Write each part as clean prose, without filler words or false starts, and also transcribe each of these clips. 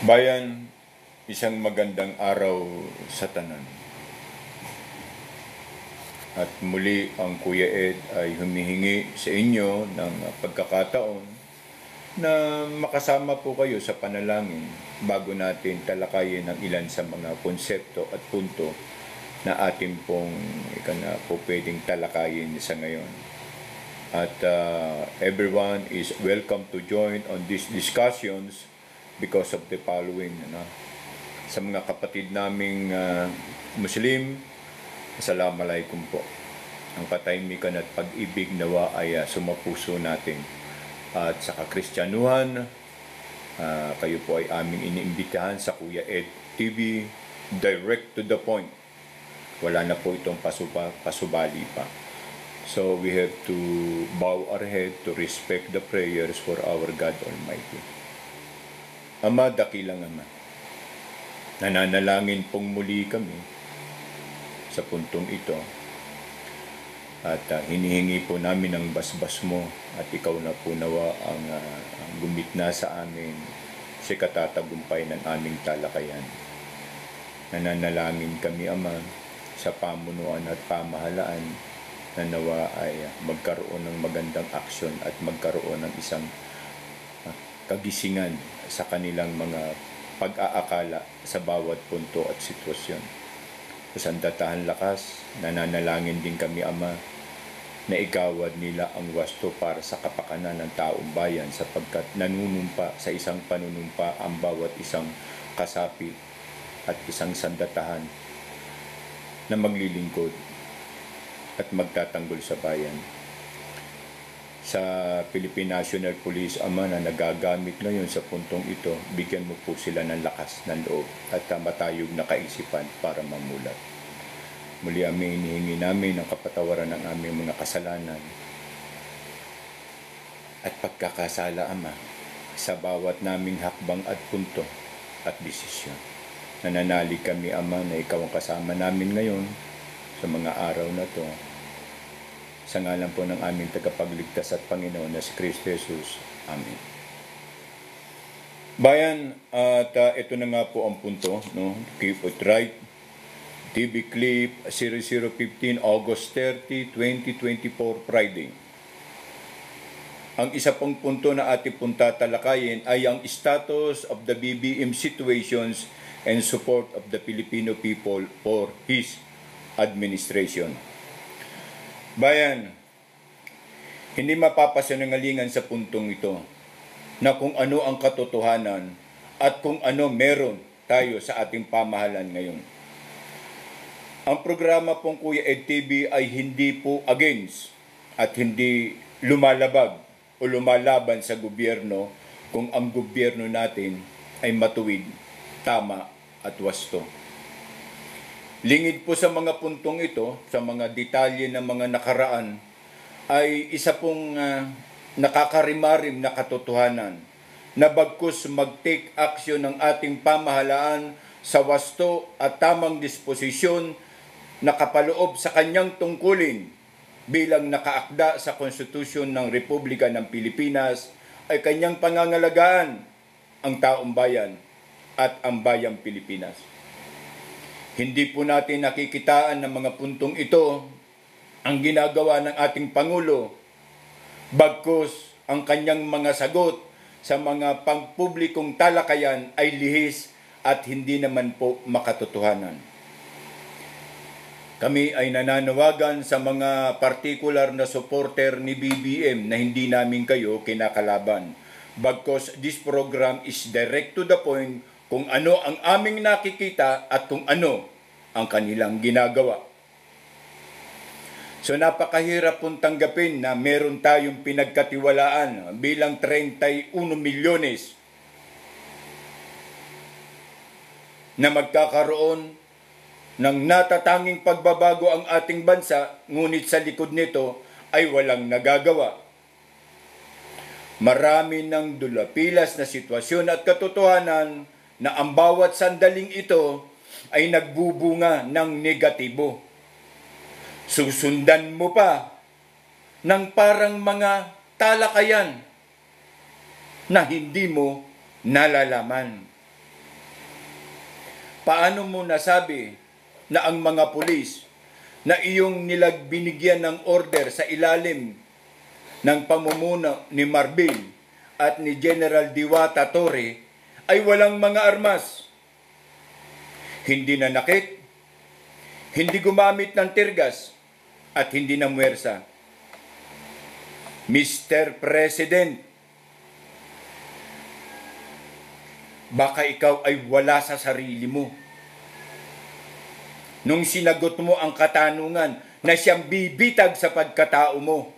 Bayan, isang magandang araw sa tanan. At muli ang Kuya Ed ay humihingi sa inyo ng pagkakataon na makasama po kayo sa panalangin bago natin talakayin ang ilan sa mga konsepto at punto na atin pong po pwedeng talakayin sa ngayon. At everyone is welcome to join on these discussions because of the following. Sa mga kapatid naming Muslim, Assalamualaikum po. Ang katahimikan at pag-ibig nawa ay sumapuso natin. At sa Kristyanuhan, kayo po ay aming iniimbitahan sa Kuya Ed TV, direct to the point. Wala na po itong pasubali pa. So we have to bow our head to respect the prayers for our God Almighty. Ama, dakilang Ama, nananalangin pong muli kami sa puntong ito at hinihingi po namin ang basbas mo at ikaw na po nawa ang gumitna sa amin sa katatagumpay ng aming talakayan. Nananalangin kami, Ama, sa pamunuan at pamahalaan na nawa ay magkaroon ng magandang aksyon at magkaroon ng isang kagisingan sa kanilang mga pag-aakala sa bawat punto at sitwasyon. Sa sandatahan lakas, nananalangin din kami, Ama, na igawad nila ang wasto para sa kapakanan ng taong bayan sapagkat nanunumpa sa isang panunumpa ang bawat isang kasapi at isang sandatahan na maglilingkod at magtatanggol sa bayan. Sa Philippine National Police, Ama, na nagagamit ngayon sa puntong ito, bigyan mo po sila ng lakas ng loob at matayog na kaisipan para mamulat. Muli aming hinihingi namin ang kapatawaran ng aming mga kasalanan at pagkakasala, Ama, sa bawat naming hakbang at punto at desisyon. Nananalig kami, Ama, na ikaw ang kasama namin ngayon sa mga araw na to. Sa ngalan po ng aming tagapagligtas at Panginoon na si Kristo Jesus. Amen. Bayan, at ito na nga po ang punto, no? Keep it right. TV Clip 0015, August 30, 2024, Friday. Ang isa pong punto na ating pong tatalakayin ay ang status of the BBM situations and support of the Filipino people for his administration. Bayan, hindi mapapasinungalingan sa puntong ito na kung ano ang katotohanan at kung ano meron tayo sa ating pamahalan ngayon. Ang programa pong Kuya Ed TV ay hindi po against at hindi lumalabag o lumalaban sa gobyerno kung ang gobyerno natin ay matuwid, tama at wasto. Lingid po sa mga puntong ito, sa mga detalye ng mga nakaraan, ay isa pong nakakarimarim na katotohanan na bagkus mag-take action ng ating pamahalaan sa wasto at tamang disposisyon na kapaloob sa kanyang tungkulin bilang nakaakda sa Konstitusyon ng Republika ng Pilipinas ay kanyang pangangalagaan ang taong bayan at ang bayang Pilipinas. Hindi po natin nakikitaan ng mga puntong ito ang ginagawa ng ating Pangulo, bagkus ang kanyang mga sagot sa mga pangpublikong talakayan ay lihis at hindi naman po makatotohanan. Kami ay nananawagan sa mga partikular na supporter ni BBM na hindi namin kayo kinakalaban. Bagkus this program is direct to the point kung ano ang aming nakikita at kung ano ang kanilang ginagawa. So napakahirap pong tanggapin na meron tayong pinagkatiwalaan bilang 31 milyones na magkakaroon ng natatanging pagbabago ang ating bansa, ngunit sa likod nito ay walang nagagawa. Marami ng dulapilas na sitwasyon at katotohanan na ang bawat sandaling ito ay nagbubunga ng negatibo. Susundan mo pa ng parang mga talakayan na hindi mo nalalaman. Paano mo nasabi na ang mga pulis na iyong binigyan ng order sa ilalim ng pamumuno ni Marbil at ni General Diwata Torre ay walang mga armas? Hindi nanakit, hindi gumamit ng tirgas, at hindi namuwersa. Mr. President, baka ikaw ay wala sa sarili mo nung sinagot mo ang katanungan na siyang bibitag sa pagkatao mo.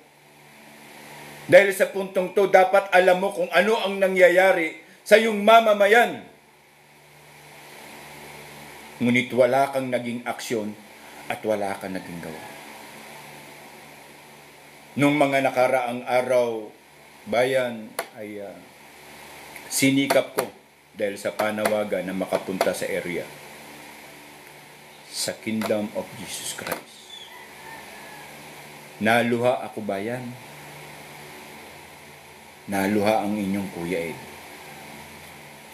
Dahil sa puntong to, dapat alam mo kung ano ang nangyayari sa iyong mamamayan. Ngunit wala kang naging aksyon at wala kang naging gawa. Nung mga nakaraang araw, bayan, ay sinikap ko dahil sa panawagan na makapunta sa area sa Kingdom of Jesus Christ. Naluha ako, bayan. Naluha ang inyong Kuya Ed.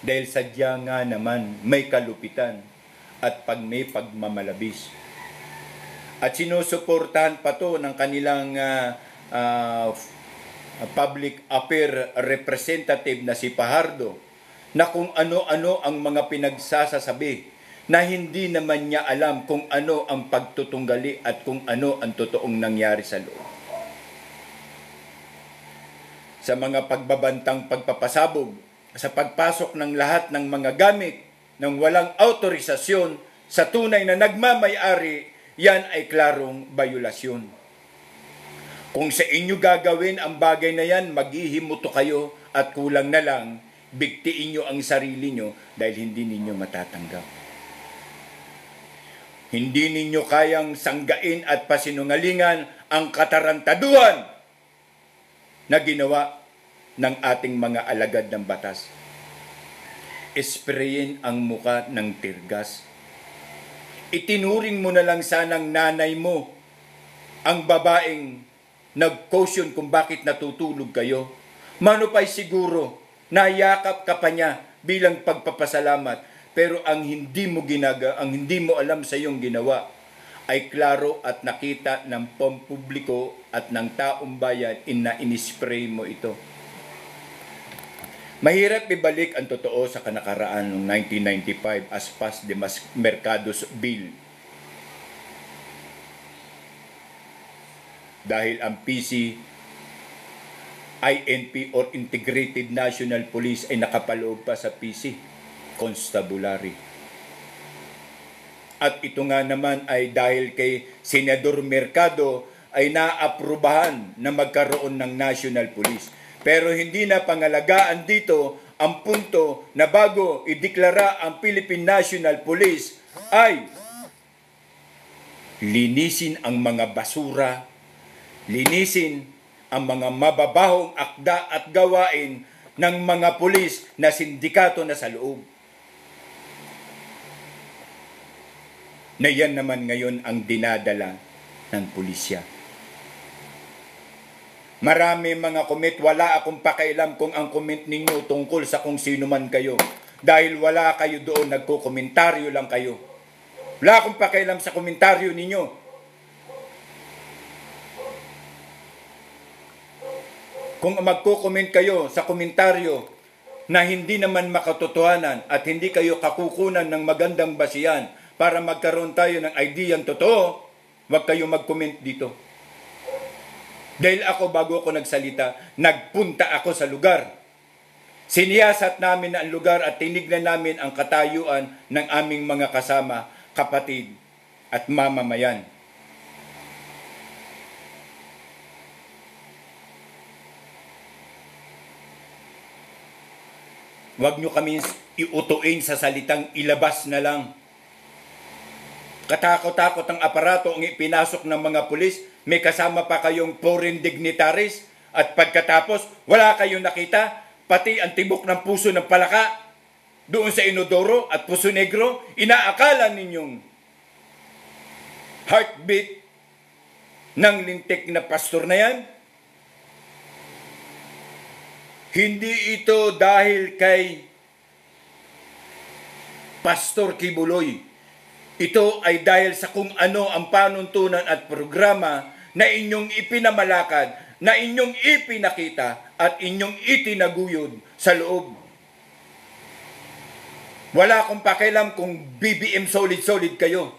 Dahil sadya nga naman may kalupitan at may pagmamalabis. At sinusuportahan pa to ng kanilang public affair representative na si Fajardo, na kung ano-ano ang mga pinagsasasabi na hindi naman niya alam kung ano ang pagtutunggali at kung ano ang totoong nangyari sa loob. Sa mga pagbabantang pagpapasabog, sa pagpasok ng lahat ng mga gamit ng walang autorisasyon sa tunay na nagmamay-ari, yan ay klarong bayulasyon. Kung sa inyo gagawin ang bagay na yan, maghihimuto kayo at kulang na lang, bigtiin nyo ang sarili nyo dahil hindi ninyo matatanggap. Hindi ninyo kayang sanggain at pasinungalingan ang katarantaduhan na ginawa ng ating mga alagad ng batas. Sprayin ang muka ng tirgas. Itinuring mo na lang sanang nanay mo ang babaeng nag-caution kung bakit natutulog kayo. Mano pa'y siguro, nayakap ka pa niya bilang pagpapasalamat. Pero ang hindi mo alam sa iyong ginawa ay klaro at nakita ng pampubliko at ng taong bayan na inispray mo ito. Mahirap ibalik ang totoo sa kanakaraan noong 1995 as Paz de Mercados Bill. Dahil ang PC, INP or Integrated National Police ay nakapaloob pa sa PC. Constabulary. At ito nga naman ay dahil kay Senador Mercado ay naaprubahan na magkaroon ng National Police. Pero hindi na pangalagaan dito ang punto na bago ideklara ang Philippine National Police ay linisin ang mga basura, linisin ang mga mababahong akda at gawain ng mga pulis na sindikato na sa loob. Na yan naman ngayon ang dinadala ng pulisya. Marami mga comment, wala akong pakialam kung ang comment ninyo tungkol sa kung sino man kayo. Dahil wala kayo doon, nagko-komentaryo lang kayo. Wala akong pakialam sa komentaryo ninyo. Kung magko-comment kayo sa komentaryo na hindi naman makatotohanan at hindi kayo kakukunan ng magandang basihan para magkaroon tayo ng ideyang totoo, huwag kayong mag-comment dito. Dahil ako, bago ako nagsalita, nagpunta ako sa lugar. Siniyasat namin ang lugar at tinignan namin ang katayuan ng aming mga kasama, kapatid at mamamayan. Huwag nyo kami iutuin sa salitang ilabas na lang. Katakot-takot ang aparato ang ipinasok ng mga pulis, may kasama pa kayong foreign dignitaries at pagkatapos wala kayong nakita, pati ang tibok ng puso ng palaka doon sa Inodoro at Puso Negro, inaakala ninyong heartbeat ng lintik na pastor na yan? Hindi ito dahil kay Pastor Kibuloy, ito ay dahil sa kung ano ang panuntunan at programa na inyong ipinamalakad, na inyong ipinakita at inyong itinaguyod sa loob. Wala akong pakialam kung BBM solid-solid kayo.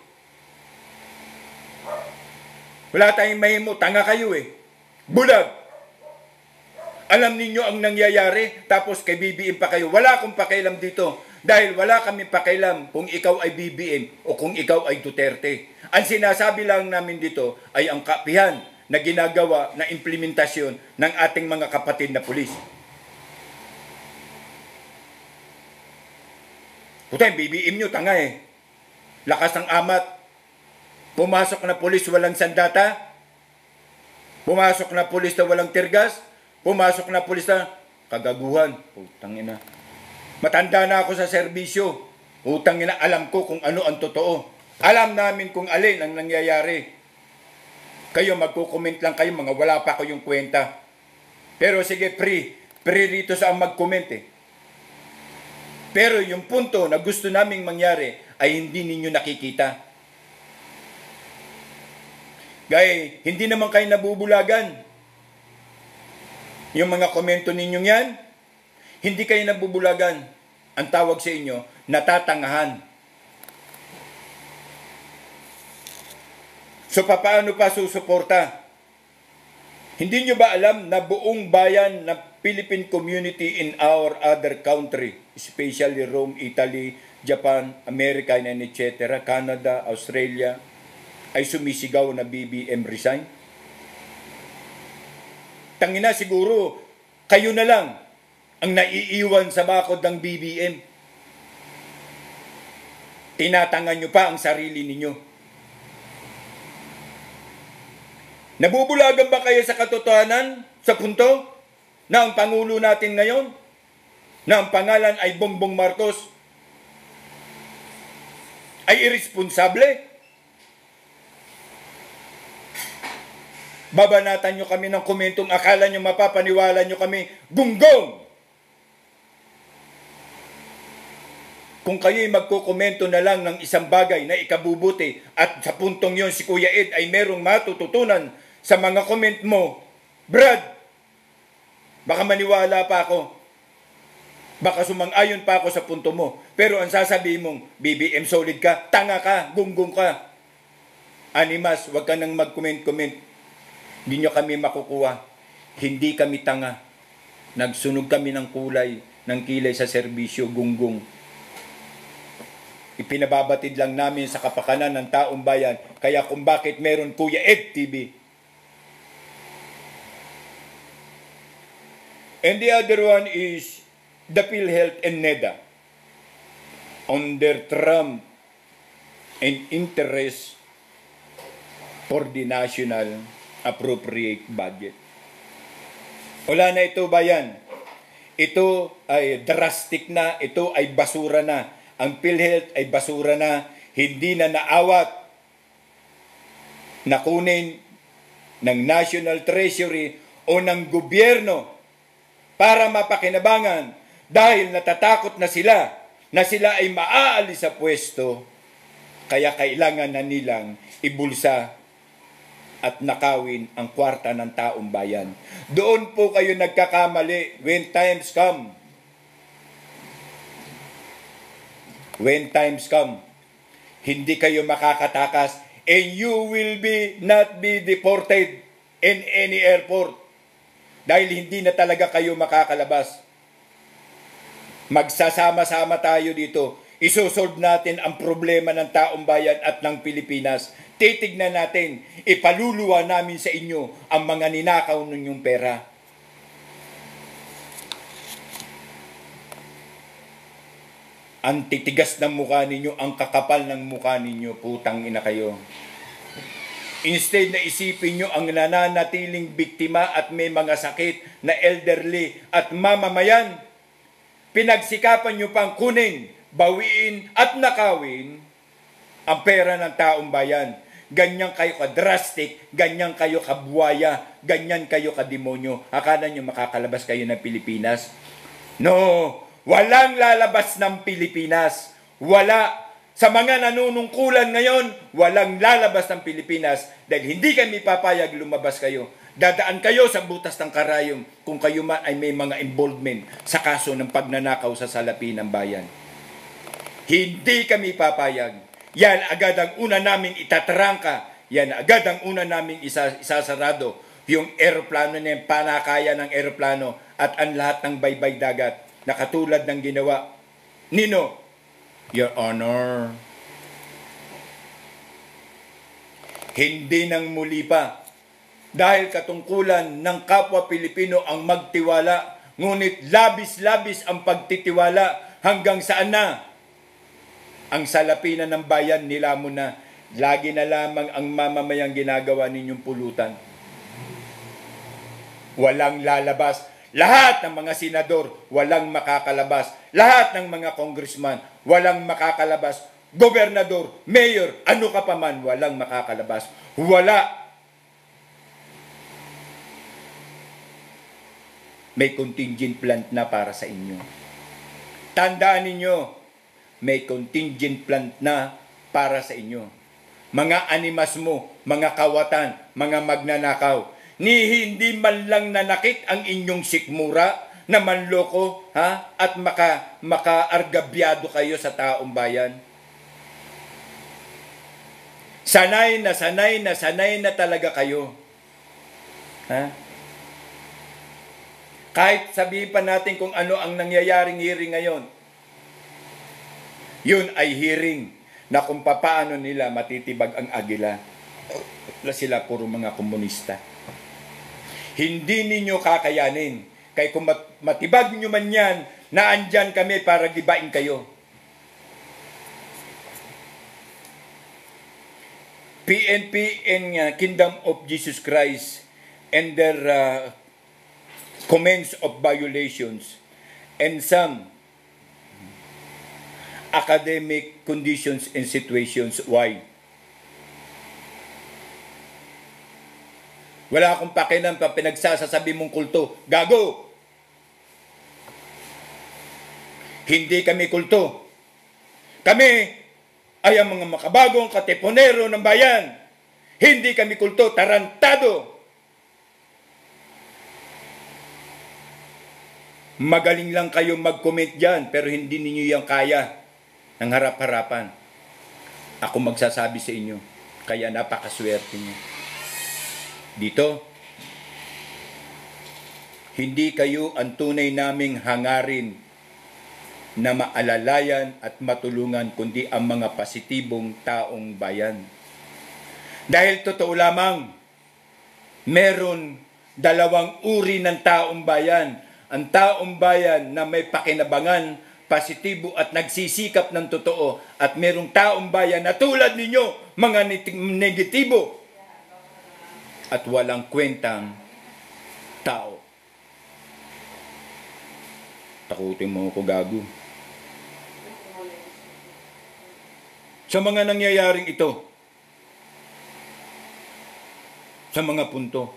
Wala tayong mahimo, tanga kayo eh. Bulag. Alam ninyo ang nangyayari, tapos kay BBM pa kayo. Wala akong pakialam dito. Dahil wala kami pakialam kung ikaw ay BBM o kung ikaw ay Duterte. Ang sinasabi lang namin dito ay ang kapihan na ginagawa na implementasyon ng ating mga kapatid na pulis. Puta, yung BBM nyo, tanga eh. Lakas ng amat. Pumasok na pulis walang sandata. Pumasok na pulis na walang tirgas. Pumasok na pulis na kagaguhan. Putang ina. Matanda na ako sa serbisyo. Putang ina, alam ko kung ano ang totoo. Alam namin kung alin ang nangyayari. Kayo magko-comment lang kayo, mga wala pa kayong kwenta. Pero sige, free rito sa ang mag-comment eh. Pero yung punto na gusto naming mangyari ay hindi ninyo nakikita. Gaya, hindi naman kayo nabubulagan. Yung mga komento ninyong yan, hindi kayo nabubulagan. Ang tawag sa inyo, natatangahan. So, paano pa susuporta? Hindi nyo ba alam na buong bayan na Philippine community in our other country, especially Rome, Italy, Japan, America, and etc., Canada, Australia, ay sumisigaw na BBM resign? Tangina, siguro kayo na lang ang naiiwan sa bakod ng BBM. Tinatangan nyo pa ang sarili ninyo. Nabubulagan ba kayo sa katotohanan sa punto na ang Pangulo natin ngayon, na ang pangalan ay Bongbong Marcos, ay irresponsable? Babanatan nyo kami ng komentong akala nyo mapapaniwala nyo kami, gunggong! Kung kayo'y magkukomento na lang ng isang bagay na ikabubuti at sa puntong yon si Kuya Ed ay merong matututunan sa mga comment mo, Brad, baka maniwala pa ako. Baka sumang-ayon pa ako sa punto mo. Pero ang sasabihin mong, BBM solid ka, tanga ka, gunggong ka. Animas, wag ka nang mag-comment-comment. Hindi nyo kami makukuha. Hindi kami tanga. Nagsunog kami ng kulay, ng kilay sa serbisyo, gunggong. Ipinababatid lang namin sa kapakanan ng taong bayan. Kaya kung bakit meron Kuya Ed TV. And the other one is the PhilHealth and NEDA. Under Trump and interest for the national appropriate budget. Wala na ito, bayan. Ito ay drastic na, ito ay basura na. Ang PhilHealth ay basura na, hindi na naawat na kunin ng National Treasury o ng gobyerno para mapakinabangan dahil natatakot na sila ay maaalis sa pwesto, kaya kailangan na nilang ibulsa at nakawin ang kwarta ng taong bayan. Doon po kayo nagkakamali when times come. When times come, hindi kayo makakatakas and you will not be deported in any airport dahil hindi na talaga kayo makakalabas. Magsasama-sama tayo dito. Isosolve natin ang problema ng taong bayan at ng Pilipinas. Titignan natin, ipaluluwa namin sa inyo ang mga ninakaw ninyong pera. Ang titigas ng mukha ninyo, ang kakapal ng mukha ninyo, putang ina kayo. Instead na isipin nyo ang nananatiling biktima at may mga sakit na elderly at mamamayan, pinagsikapan nyo pang kunin, bawiin at nakawin ang pera ng taong bayan. Ganyan kayo ka-drastic, ganyan kayo kabuwaya, ganyan kayo ka-demonyo. Akala nyo makakalabas kayo ng Pilipinas? No! Walang lalabas ng Pilipinas. wala. Sa mga nanunungkulan ngayon, walang lalabas ng Pilipinas dahil hindi kami papayag lumabas kayo. Dadaan kayo sa butas ng karayom kung kayo man ay may mga involvement sa kaso ng pagnanakaw sa salapi ng bayan. Hindi kami papayag. Yan agad ang una naming itatrangka. Yan agad ang una naming isasarado. Yung eroplano na yung panakaya ng eroplano at ang lahat ng baybay dagat na katulad ng ginawa nino, Your Honor. Hindi nang muli pa dahil katungkulan ng kapwa Pilipino ang magtiwala, ngunit labis-labis ang pagtitiwala hanggang saan na ang salapinan ng bayan nila mo na lagi na lamang ang mamamayang ginagawa ninyong pulutan. Walang lalabas. Lahat ng mga senador, walang makakalabas. Lahat ng mga congressman, walang makakalabas. Gobernador, mayor, ano ka pa man, walang makakalabas. Wala. May contingent plan na para sa inyo. Tandaan ninyo, may contingent plan na para sa inyo. Mga animas mo, mga kawatan, mga magnanakaw, ni hindi man lang nanakit ang inyong sikmura na manloko at makaargabyado kayo sa taong bayan. Sanay na talaga kayo. Kahit sabihin pa natin kung ano ang nangyayaring hearing ngayon, yun ay hearing na kung paano nila matitibag ang agila. Sila puro mga komunista. Hindi ninyo kakayanin. Kaya kung matibag nyo man yan, na andyan kami para gibain kayo. PNP and Kingdom of Jesus Christ and their comments of violations and some academic conditions and situations. Why? Wala akong pakialam pa pinagsasasabi mong kulto. Gago! Hindi kami kulto. Kami ay ang mga makabagong katipunero ng bayan. Hindi kami kulto. Tarantado! Magaling lang kayong mag-comment dyan, pero hindi ninyo yan kaya ng harap-harapan. Ako magsasabi sa inyo, kaya napakaswerte niyo. Dito, hindi kayo ang tunay naming hangarin na maalalayan at matulungan, kundi ang mga positibong taong bayan. Dahil totoo lamang, meron dalawang uri ng taong bayan. Ang taong bayan na may pakinabangan, positibo at nagsisikap ng totoo, at merong taong bayan na tulad ninyo, mga negatibo at walang kwentang tao. Takutin mo ako, gago. Sa mga nangyayaring ito, sa mga punto,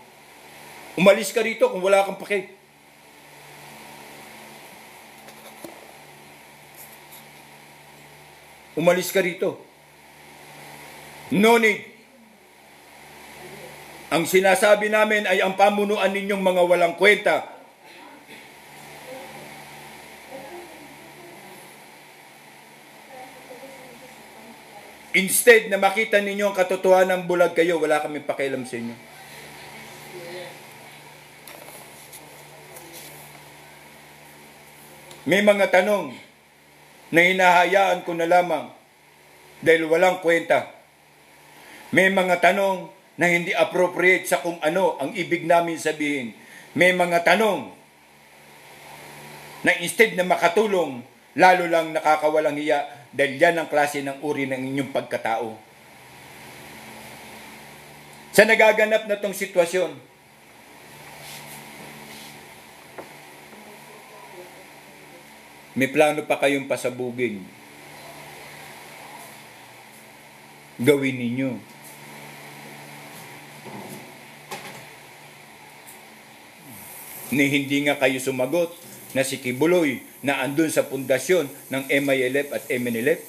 umalis ka rito kung wala kang pake. Umalis ka rito. No need. Ang sinasabi namin ay ang pamunuan ninyong mga walang kwenta. Instead na makita ninyo ang katotohanan ng bulag kayo, wala kaming pakialam sa inyo. May mga tanong na hinahayaan ko na lamang dahil walang kwenta. May mga tanong na hindi appropriate sa kung ano ang ibig namin sabihin. May mga tanong na instead na makatulong, lalo lang nakakawalang hiya dahil yan ang klase ng uri ng inyong pagkatao. Sa nagaganap na tong sitwasyon, may plano pa kayong pasabugin. Gawin ninyo. Ni hindi nga kayo sumagot na si Kibuloy na andun sa pundasyon ng MILF at MNLF?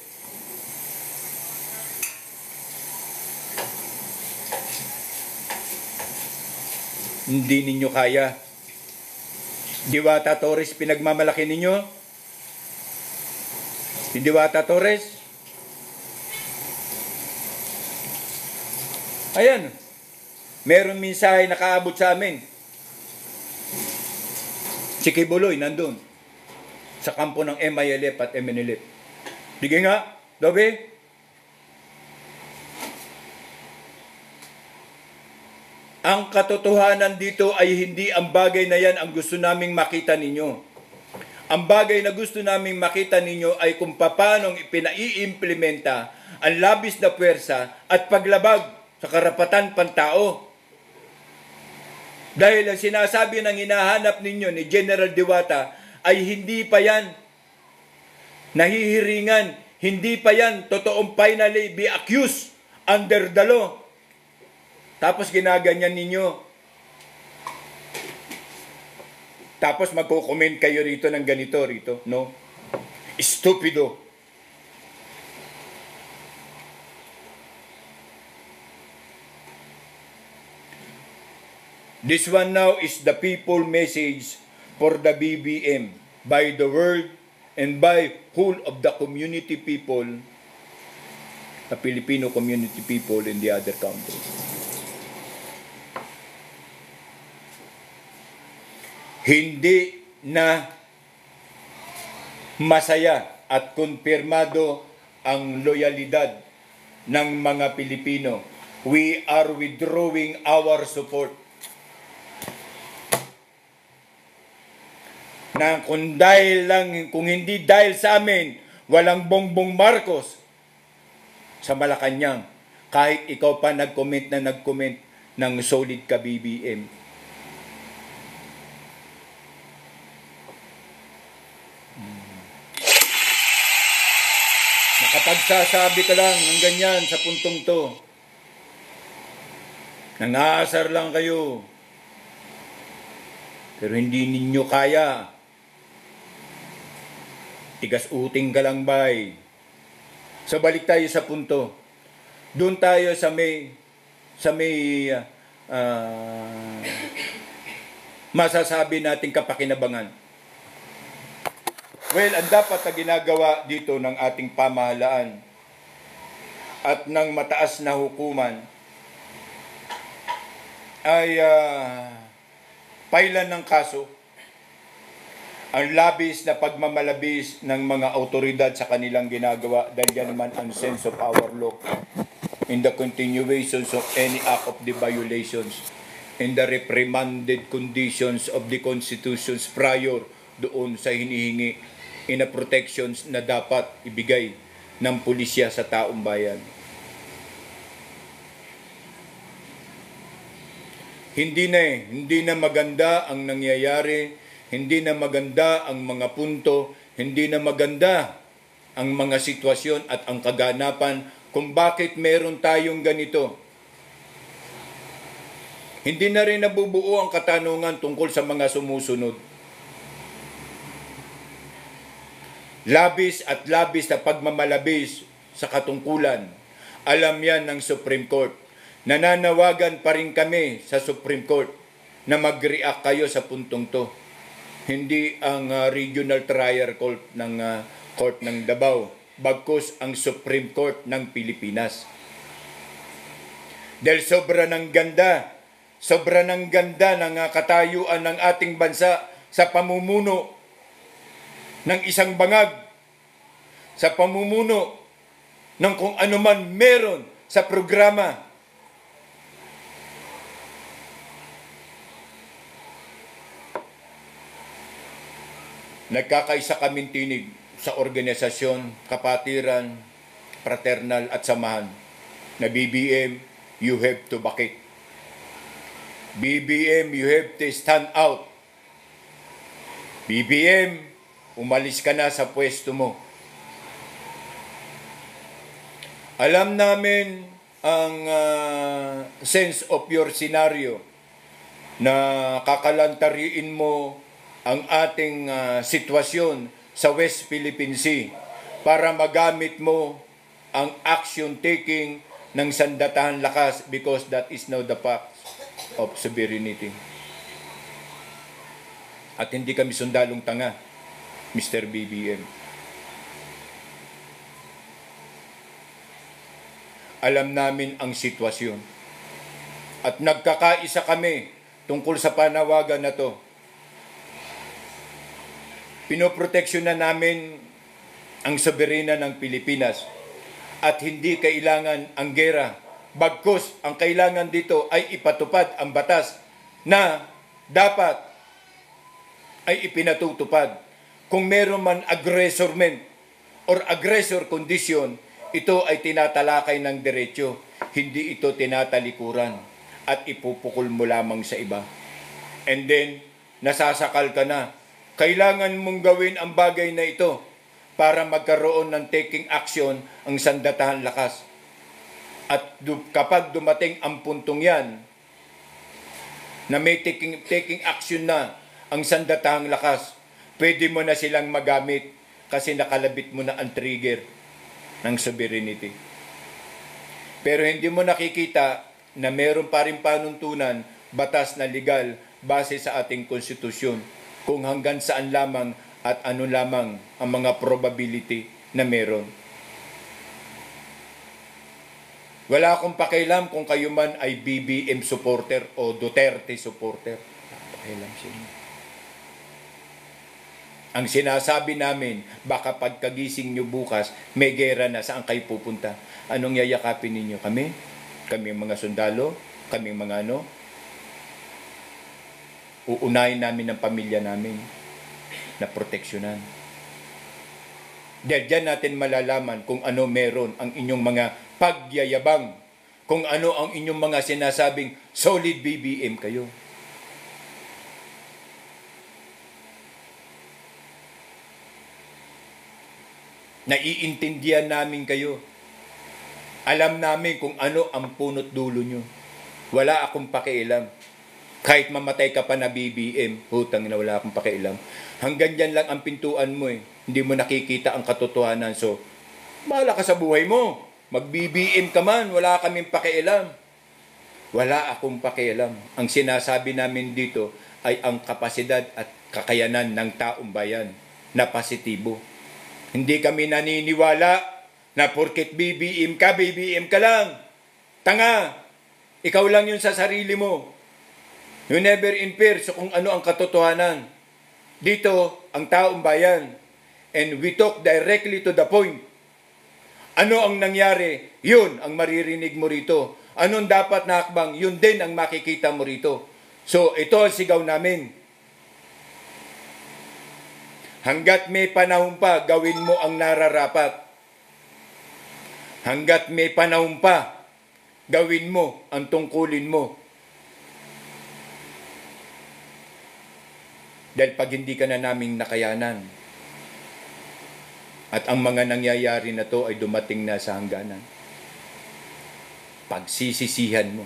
Hindi ninyo kaya. Diwata Torres, pinagmamalaki ninyo? Si Diwata Torres? Ayan, meron mensahe nakaabot sa amin. Si Kibuloy nandun sa kampo ng MILF at MNLF. Sige nga, Dobe. Ang katotohanan dito ay hindi ang bagay na yan ang gusto naming makita ninyo. Ang bagay na gusto naming makita ninyo ay kung paano ipinaiimplementa ang labis na puwersa at paglabag sa karapatan pantao. Dahil ang sinasabi ng hinahanap ninyo ni General Diwata ay hindi pa yan nahihiringan, hindi pa yan totoong finally be accused under the law. Tapos ginaganyan ninyo. Tapos magko-comment kayo rito ng ganito rito, no? Estupido. This one now is the people message for the BBM by the world and by whole of the community people, the Filipino community people in the other countries. Hindi na masaya at kumpirmado ang loyalidad ng mga Pilipino. We are withdrawing our support. Na kung hindi dahil sa amin, walang Bongbong Marcos sa Malacanang, kahit ikaw pa nag-comment ng solid ka BBM. Nakapagsasabi ka lang ng ganyan sa puntong to. Nangaasar lang kayo. Pero hindi ninyo kaya. Tigas-uting ka lang bay. So balik tayo sa punto. Doon tayo sa may masasabi nating kapakinabangan. Well, ang dapat na ginagawa dito ng ating pamahalaan at ng mataas na hukuman ay pailan ng kaso ang labis na pagmamalabis ng mga autoridad sa kanilang ginagawa dahil yan naman ang sense of our law in the continuations of any act of the violations in the reprimanded conditions of the constitutions prior doon sa hinihingi in a protections na dapat ibigay ng pulisya sa taong bayan. Hindi na maganda ang nangyayari, hindi na maganda ang mga punto, hindi na maganda ang mga sitwasyon at ang kaganapan kung bakit meron tayong ganito. Hindi na rin nabubuo ang katanungan tungkol sa mga sumusunod. Labis at labis na pagmamalabis sa katungkulan. Alam yan ng Supreme Court. Nananawagan pa rin kami sa Supreme Court na mag-react kayo sa puntong to. Hindi ang Regional Trial Court ng Davao, bagkus ang Supreme Court ng Pilipinas. Dahil sobra ng ganda ng katayuan ng ating bansa sa pamumuno ng isang bangag, sa pamumuno ng kung ano man meron sa programa. Nagkakaisa kaming tinig sa organisasyon, kapatiran, fraternal at samahan na BBM, you have to back it. BBM, you have to stand out. BBM, umalis ka na sa pwesto mo. Alam namin ang sense of your scenario na kakalantariin mo ang ating sitwasyon sa West Philippine Sea para magamit mo ang action taking ng sandatahan lakas because that is now the fact of sovereignty. At hindi kami sundalong tanga, Mr. BBM. Alam namin ang sitwasyon. At nagkakaisa kami tungkol sa panawagan na to. Pinoproteksyon na namin ang soberenya ng Pilipinas at hindi kailangan ang gera. Bagkus, ang kailangan dito ay ipatupad ang batas na dapat ay ipinatutupad. Kung meron man aggressorment or aggressor condition, ito ay tinatalakay ng diretsyo. Hindi ito tinatalikuran at ipupukol mo lamang sa iba. And then, nasasakal ka na. Kailangan mong gawin ang bagay na ito para magkaroon ng taking action ang sandatahan lakas. At kapag dumating ang puntong yan, na may taking action na ang sandatahang lakas, pwede mo na silang magamit kasi nakalabit mo na ang trigger ng sovereignty. Pero hindi mo nakikita na meron pa rin panuntunan, batas na legal base sa ating konstitusyon kung hanggang saan lamang at ano lamang ang mga probability na meron. Wala akong pakialam kung kayo man ay BBM supporter o Duterte supporter. Pakialam sa inyo. Ang sinasabi namin, baka pagkagising nyo bukas, may gera na, saan kayo pupunta? Anong yayakapin ninyo? Kami? Kami mga sundalo? Kami mga ano? Uunahin namin ang pamilya namin na proteksyonan. Dahil dyan natin malalaman kung ano meron ang inyong mga pagyayabang, kung ano ang inyong mga sinasabing solid BBM kayo. Naiintindihan namin kayo. Alam namin kung ano ang punot dulo nyo. Wala akong pakialam. Kahit mamatay ka pa na BBM, hutang na wala akong pakialam. Hanggang dyan lang ang pintuan mo eh. Hindi mo nakikita ang katotohanan. So, bahala ka sa buhay mo. Mag-BBM ka man, wala kaming pakialam. Wala akong pakialam. Ang sinasabi namin dito ay ang kapasidad at kakayanan ng taong bayan na positibo. Hindi kami naniniwala na porket BBM ka lang. Tanga! Ikaw lang yun sa sarili mo. You never infer so kung ano ang katotohanan. Dito, ang taong bayan. And we talk directly to the point. Ano ang nangyari? Yun ang maririnig mo rito. Anong dapat na hakbang? Yun din ang makikita mo rito. So, ito ang sigaw namin. Hanggat may panahon pa, gawin mo ang nararapat. Hanggat may panahon pa, gawin mo ang tungkulin mo. Dahil pag hindi ka na naming nakayanan, at ang mga nangyayari na to ay dumating na sa hangganan, pagsisisihan mo.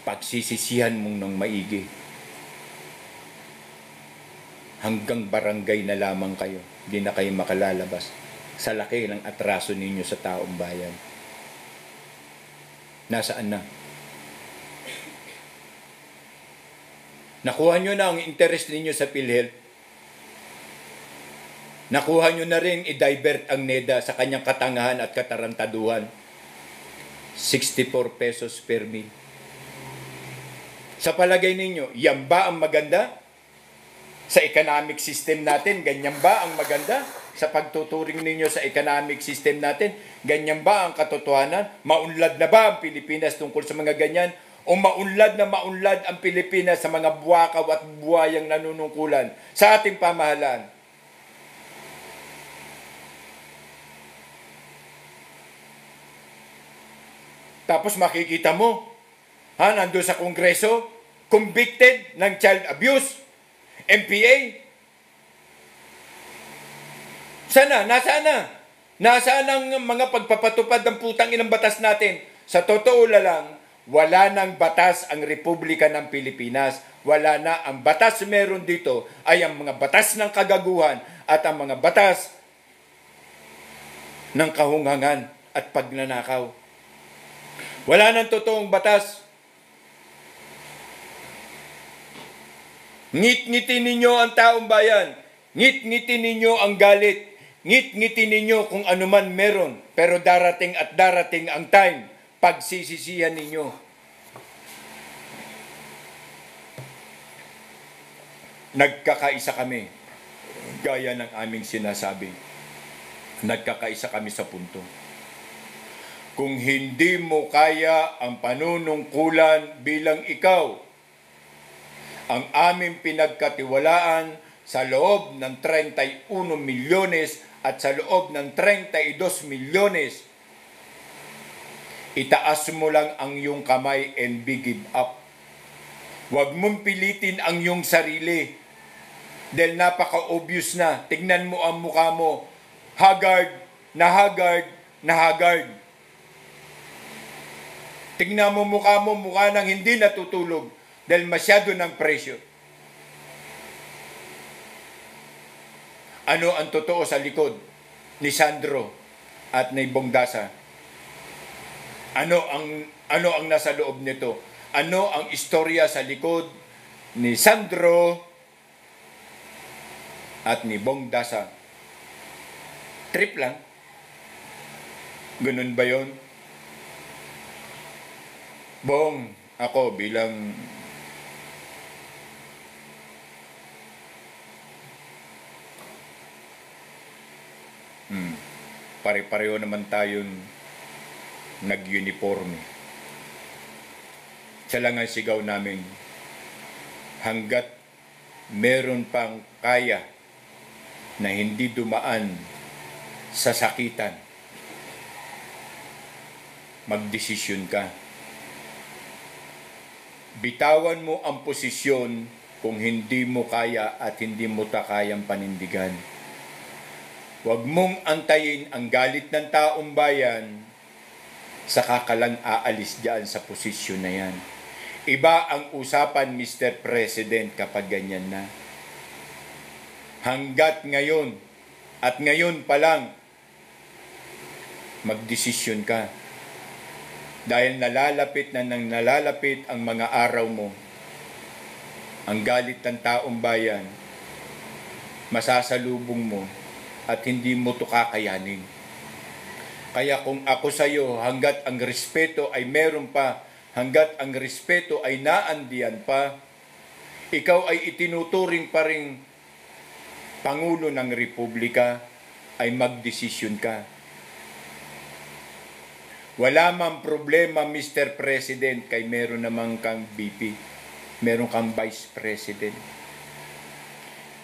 Pagsisisihan mong ng maigi. Hanggang barangay na lamang kayo. Hindi na kayo makalalabas sa laki ng atraso ninyo sa taong bayan. Nasaan na? Nakuha nyo na ang interest ninyo sa PhilHealth. Nakuha nyo na rin i-divert ang NEDA sa kanyang katangahan at katarantaduhan. 64 pesos per meal. Sa palagay ninyo, yan ba ang maganda? Sa economic system natin, ganyan ba ang maganda? Sa pagtuturing ninyo sa economic system natin, ganyan ba ang katotohanan? Maunlad na ba ang Pilipinas tungkol sa mga ganyan? O maunlad na maunlad ang Pilipinas sa mga buwakaw at buwayang nanunungkulan sa ating pamahalaan? Tapos makikita mo, nandun sa Kongreso, convicted ng child abuse, MPA. Sana, nasaan na? Nasaan ang mga pagpapatupad ng putang inang batas natin? Sa totoo lang, wala nang batas ang Republika ng Pilipinas. wala na. Ang batas meron dito ay ang mga batas ng kagaguhan at ang mga batas ng kahunghangan at pagnanakaw. Wala nang totoong batas. Ngit-ngitin ninyo ang taong bayan. Ngit-ngitin ninyo ang galit. Ngit-ngitin ninyo kung ano man meron. Pero darating at darating ang time, pagsisisihan ninyo. Nagkakaisa kami. Gaya ng aming sinasabi. Nagkakaisa kami sa punto. Kung hindi mo kaya ang panunungkulan bilang ikaw, ang aming pinagkatiwalaan sa loob ng 31 milyones at sa loob ng 32 milyones, itaas mo lang ang iyong kamay and be give up. Huwag mong pilitin ang iyong sarili dahil napaka-obvious na. Tignan mo ang mukha mo. Haggard na haggard na haggard. Tignan mo mukha mo, mukha nang hindi natutulog dahil masyado ng presyo. Ano ang totoo sa likod ni Sandro at ni Bongdasa? Ano ang nasa loob nito? Ano ang istorya sa likod ni Sandro at ni Bongdasa? Trip lang. Ganun ba yon? Bong, ako bilang pare-pareho naman tayong nag-uniforme. Siya lang ang sigaw namin, hanggat meron pang kaya na hindi dumaan sa sakitan, magdesisyon ka. Bitawan mo ang posisyon kung hindi mo kaya at hindi mo kayang panindigan. Huwag mong antayin ang galit ng taong bayan, saka ka lang aalis diyan sa posisyon na yan. Iba ang usapan, Mr. President, kapag ganyan na. Hanggat ngayon, at ngayon pa lang, magdesisyon ka. Dahil nalalapit na nang nalalapit ang mga araw mo, ang galit ng taong bayan, masasalubong mo at hindi mo ito kakayanin. Kaya kung ako sa iyo, hanggat ang respeto ay meron pa, hanggat ang respeto ay naandiyan pa, ikaw ay itinuturing pa ring Pangulo ng Republika, ay magdesisyon ka. Wala mang problema, Mr. President, kay meron namang kang VP, meron kang Vice President.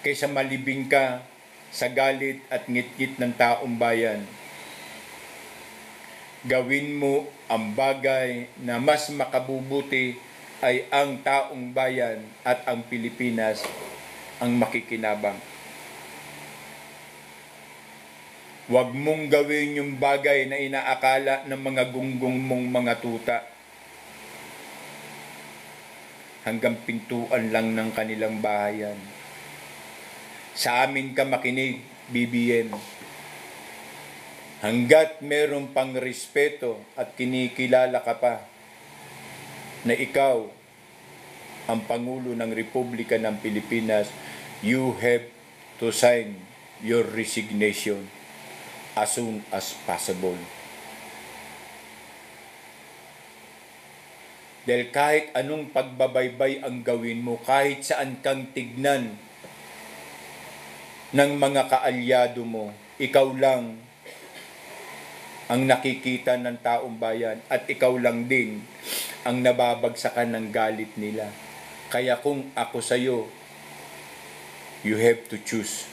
Kaysa malibing ka sa galit at ngit-ngit ng taong bayan, gawin mo ang bagay na mas makabubuti ay ang taong bayan at ang Pilipinas ang makikinabang. Huwag mong gawin yung bagay na inaakala ng mga gunggong mong mga tuta. Hanggang pintuan lang ng kanilang bahayan. Sa amin ka makinig, BBM. Hanggat meron pang respeto at kinikilala ka pa na ikaw ang Pangulo ng Republika ng Pilipinas, you have to sign your resignation as soon as possible. Dahil kahit anong pagbabaybay ang gawin mo, kahit saan kang tignan ng mga kaalyado mo, ikaw lang ang nakikita ng taong bayan at ikaw lang din ang nababagsakan ng galit nila. Kaya kung ako sa'yo, you have to choose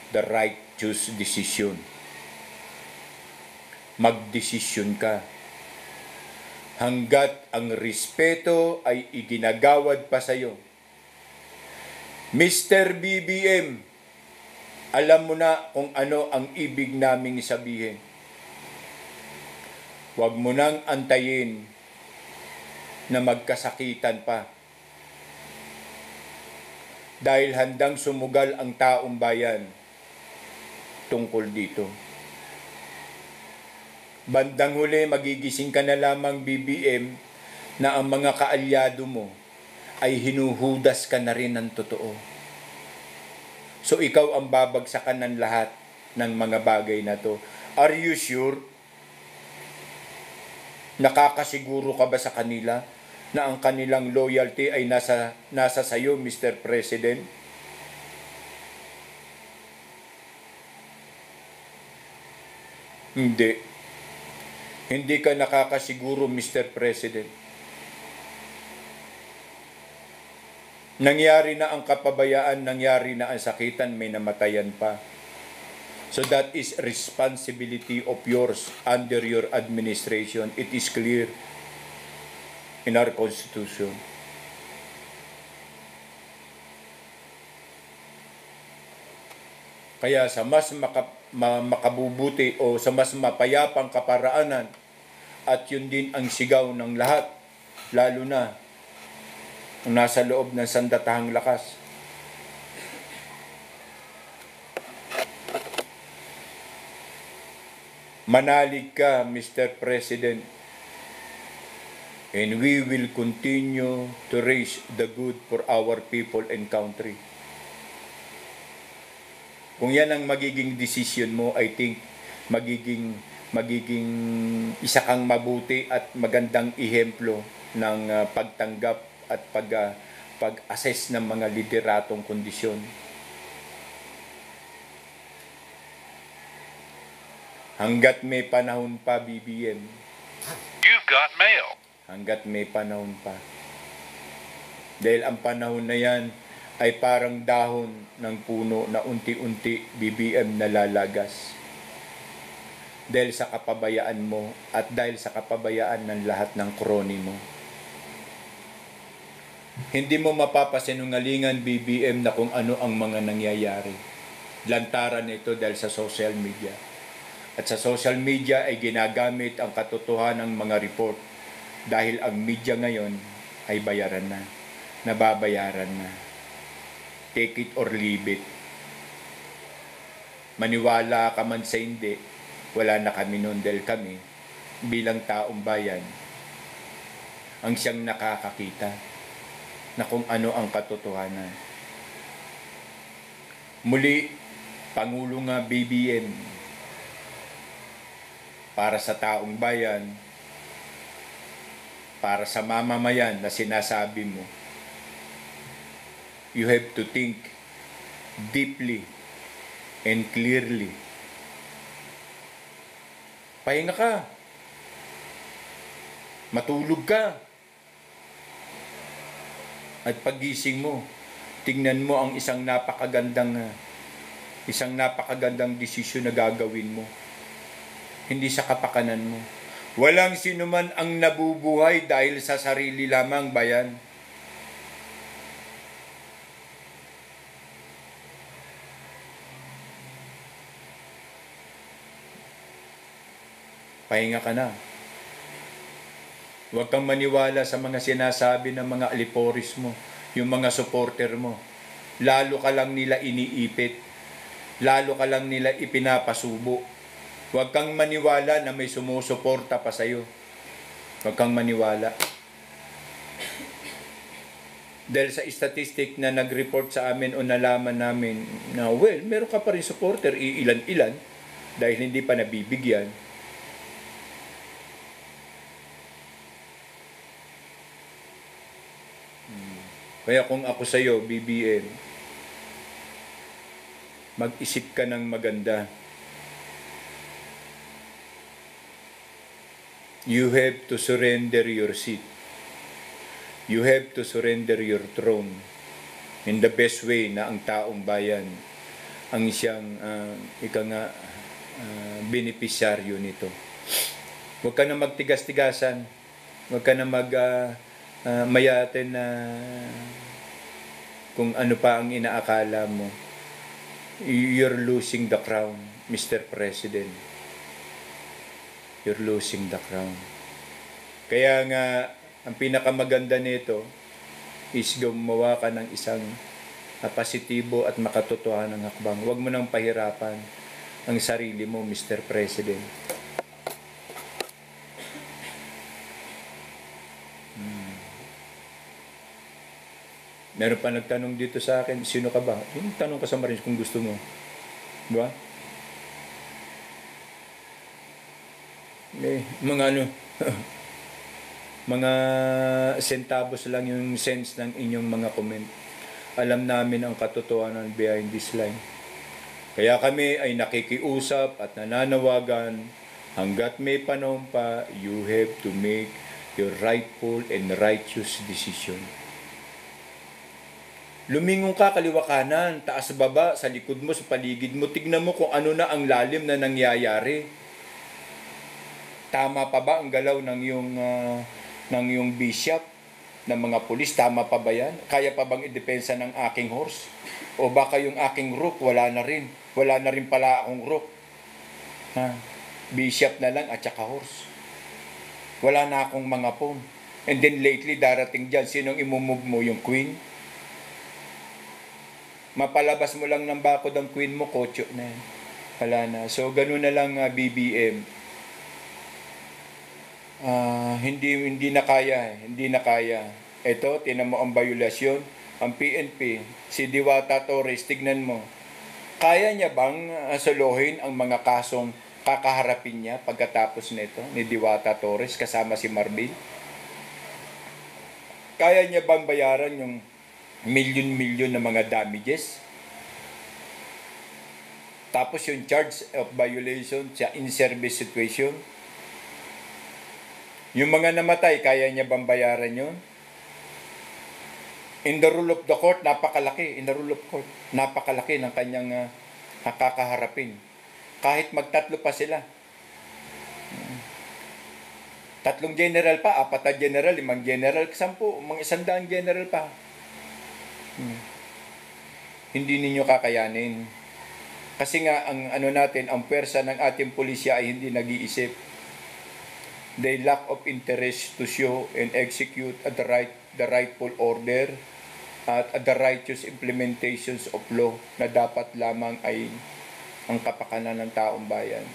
the right decision. Magdesisyon ka. Hanggat ang respeto ay iginagawad pa sa'yo. Mr. BBM, alam mo na kung ano ang ibig naming sabihin. Huwag mo nang antayin na magkasakitan pa. dahil handang sumugal ang taong bayan tungkol dito. Bandang huli, magigising ka na lamang, BBM, na ang mga kaalyado mo ay hinuhudas ka na rin ng totoo. So ikaw ang babagsakan ng lahat ng mga bagay na to. Are you sure? Nakakasiguro ka ba sa kanila na ang kanilang loyalty ay nasa sayo, Mr. President? Hindi. Hindi ka nakakasiguro, Mr. President. Nangyari na ang kapabayaan, nangyari na ang sakitan, may namatayan pa. So that is responsibility of yours under your administration. It is clear in our Constitution. Kaya sa mas makabubuti o sa mas mapayapang kaparaanan, at yun din ang sigaw ng lahat, lalo na kung nasa loob ng sandatahang lakas. Manalig ka, Mr. President, and we will continue to raise the good for our people and country. Kung yan ang magiging decision mo, I think magiging isa kang mabuti at magandang ehemplo ng pagtanggap at pag-assess ng mga lideratong kondisyon. Hanggat may panahon pa, BBM. You've got mail. Hanggat may panahon pa. Dahil ang panahon na yan ay parang dahon ng puno na unti-unti, BBM, nalalagas. Dahil sa kapabayaan mo at dahil sa kapabayaan ng lahat ng kroni mo. Hindi mo mapapasinungalingan, BBM, na kung ano ang mga nangyayari. Lantaran ito dahil sa social media. At sa social media ay ginagamit ang katotohanan ng mga report dahil ang media ngayon ay bayaran na, nababayaran na. Take it or leave it. Maniwala ka man sa hindi, wala na kami noon dahil kami bilang taong bayan ang siyang nakakakita na kung ano ang katotohanan. Muli, Pangulo nga, BBM, para sa taong bayan, para sa mamamayan na sinasabi mo, you have to think deeply and clearly. Pahinga ka. Matulog ka. At pagising mo, tingnan mo ang isang napakagandang desisyon na gagawin mo. Hindi sa kapakanan mo. Walang sinuman ang nabubuhay dahil sa sarili lamang, bayan. Pahinga ka na. Huwag kang maniwala sa mga sinasabi ng mga aliporis mo, yung mga supporter mo. Lalo ka lang nila iniipit. Lalo ka lang nila ipinapasubo. Huwag kang maniwala na may sumusuporta pa sa'yo. Huwag kang maniwala. Dahil sa statistic na nag-report sa amin o nalaman namin na, well, meron ka pa rin supporter, ilan-ilan, dahil hindi pa nabibigyan. Kaya kung ako sa'yo, BBM, mag-isip ka ng maganda. You have to surrender your seat. You have to surrender your throne in the best way na ang taong bayan ang siyang benepisyaryo nito. Huwag ka na magtigas-tigasan. Huwag ka na mayatin na kung ano pa ang inaakala mo. You're losing the crown, Mr. President. You're losing the crown. Kaya nga, ang pinakamaganda nito is gumawa ka ng isang positibo at makatotohanang hakbang. Huwag mo nang pahirapan ang sarili mo, Mr. President. Meron pa nagtanong dito sa akin, sino ka ba? Yung tanong ka sa Marines kung gusto mo. Diba? Mga ano, mga centavos lang yung sense ng inyong mga comment. Alam namin ang katotohanan behind this line. Kaya kami ay nakikiusap at nananawagan, hanggat may panahon pa, you have to make your rightful and righteous decision. Lumingon ka kaliwa kanan, taas baba, sa likod mo, sa paligid mo, tignan mo kung ano na ang lalim na nangyayari. Tama pa ba ang galaw ng yung bishop, ng mga pulis? Tama pa ba yan? Kaya pa bang idepensa ng aking horse? O baka yung aking rook, wala na rin. Wala na rin pala akong rook. Bishop na lang at saka horse. Wala na akong mga pong. And then lately, darating dyan, sinong imumove mo? Yung queen? Mapalabas mo lang ng bakod ang queen mo, kotso na yan. Wala na. So, ganun na lang BBM. Hindi na kaya. Hindi na kaya. Ito, tinan mo ang violasyon. Ang PNP, si Diwata Torres, tignan mo. Kaya niya bang solohin ang mga kasong kakaharapin niya pagkatapos nito ni Diwata Torres kasama si Marbil? Kaya niya bang bayaran yung milyon-milyon na mga damages? Tapos yung charge of violation sa in-service situation? Yung mga namatay, kaya niya bang bayaran yun? In the rule of the court, napakalaki. In the rule of court, napakalaki ng kanyang kakaharapin. Kahit magtatlo pa sila. 3 general pa, 4 na general, 5 general, 10, mga 100 general pa. Hindi ninyo kakayanin. Kasi nga, ang ang pwersa ng ating pulisya ay hindi nag-iisip. They lack of interest to show and execute the rightful order at the righteous implementations of law na dapat lamang ay ang kapakanan ng taong bayan.